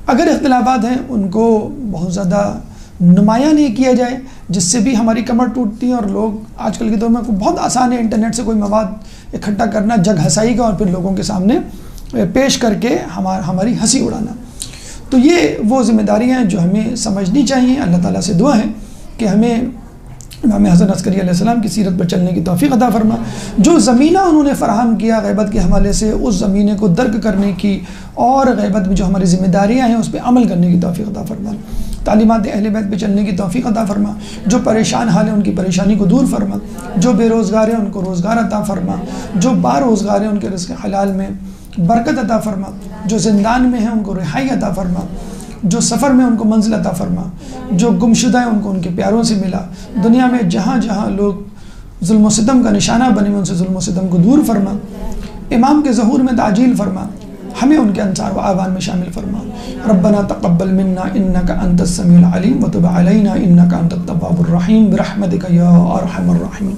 اگر اختلافات ہیں ان کو بہت زیادہ نمایاں نہیں کیا جائے، جس سے بھی ہماری کمر ٹوٹتی ہے. اور لوگ آج کل کے دور میں بہت آسان ہے انٹرنیٹ سے کوئی مواد اکٹھا کرنا، جگ ہنسائی کا، اور پھر لوگوں کے سامنے پیش کر کے ہماری ہنسی اڑانا. تو یہ وہ ذمہ داریاں ہیں جو ہمیں سمجھنی چاہیے. اللہ تعالیٰ سے دعا ہے کہ ہمیں امام حسن عسکری علیہ السلام کی سیرت پر چلنے کی توفیق عطا فرما. جو زمینہ انہوں نے فراہم کیا غیبت کے حوالے سے، اس زمینے کو درک کرنے کی اور غیبت میں جو ہماری ذمہ داریاں ہیں اس پہ عمل کرنے کی توفیق عطا فرما. تعلیمات اہل بیت پہ چلنے کی توفیق عطا فرما. جو پریشان حال ہیں ان کی پریشانی کو دور فرما. جو بے روزگار ہیں ان کو روزگار عطا فرما. جو باروزگار ہیں ان کے رزق حلال میں برکت عطا فرما. جو زندان میں ہیں ان کو رہائی عطا فرما. جو سفر میں ان کو منزل عطا فرما. جو گمشدہ ہیں ان کو ان کے پیاروں سے ملا. دنیا میں جہاں جہاں لوگ ظلم و ستم کا نشانہ بنے ان سے ظلم و ستم کو دور فرما. امام کے ظہور میں تعجیل فرما. ہمیں ان کے انصار و اعوان میں شامل فرما. ربنا تقبل منا انک انت السمیع العلیم وتب علینا انک انت التواب الرحیم برحمتک یا ارحم الراحمین.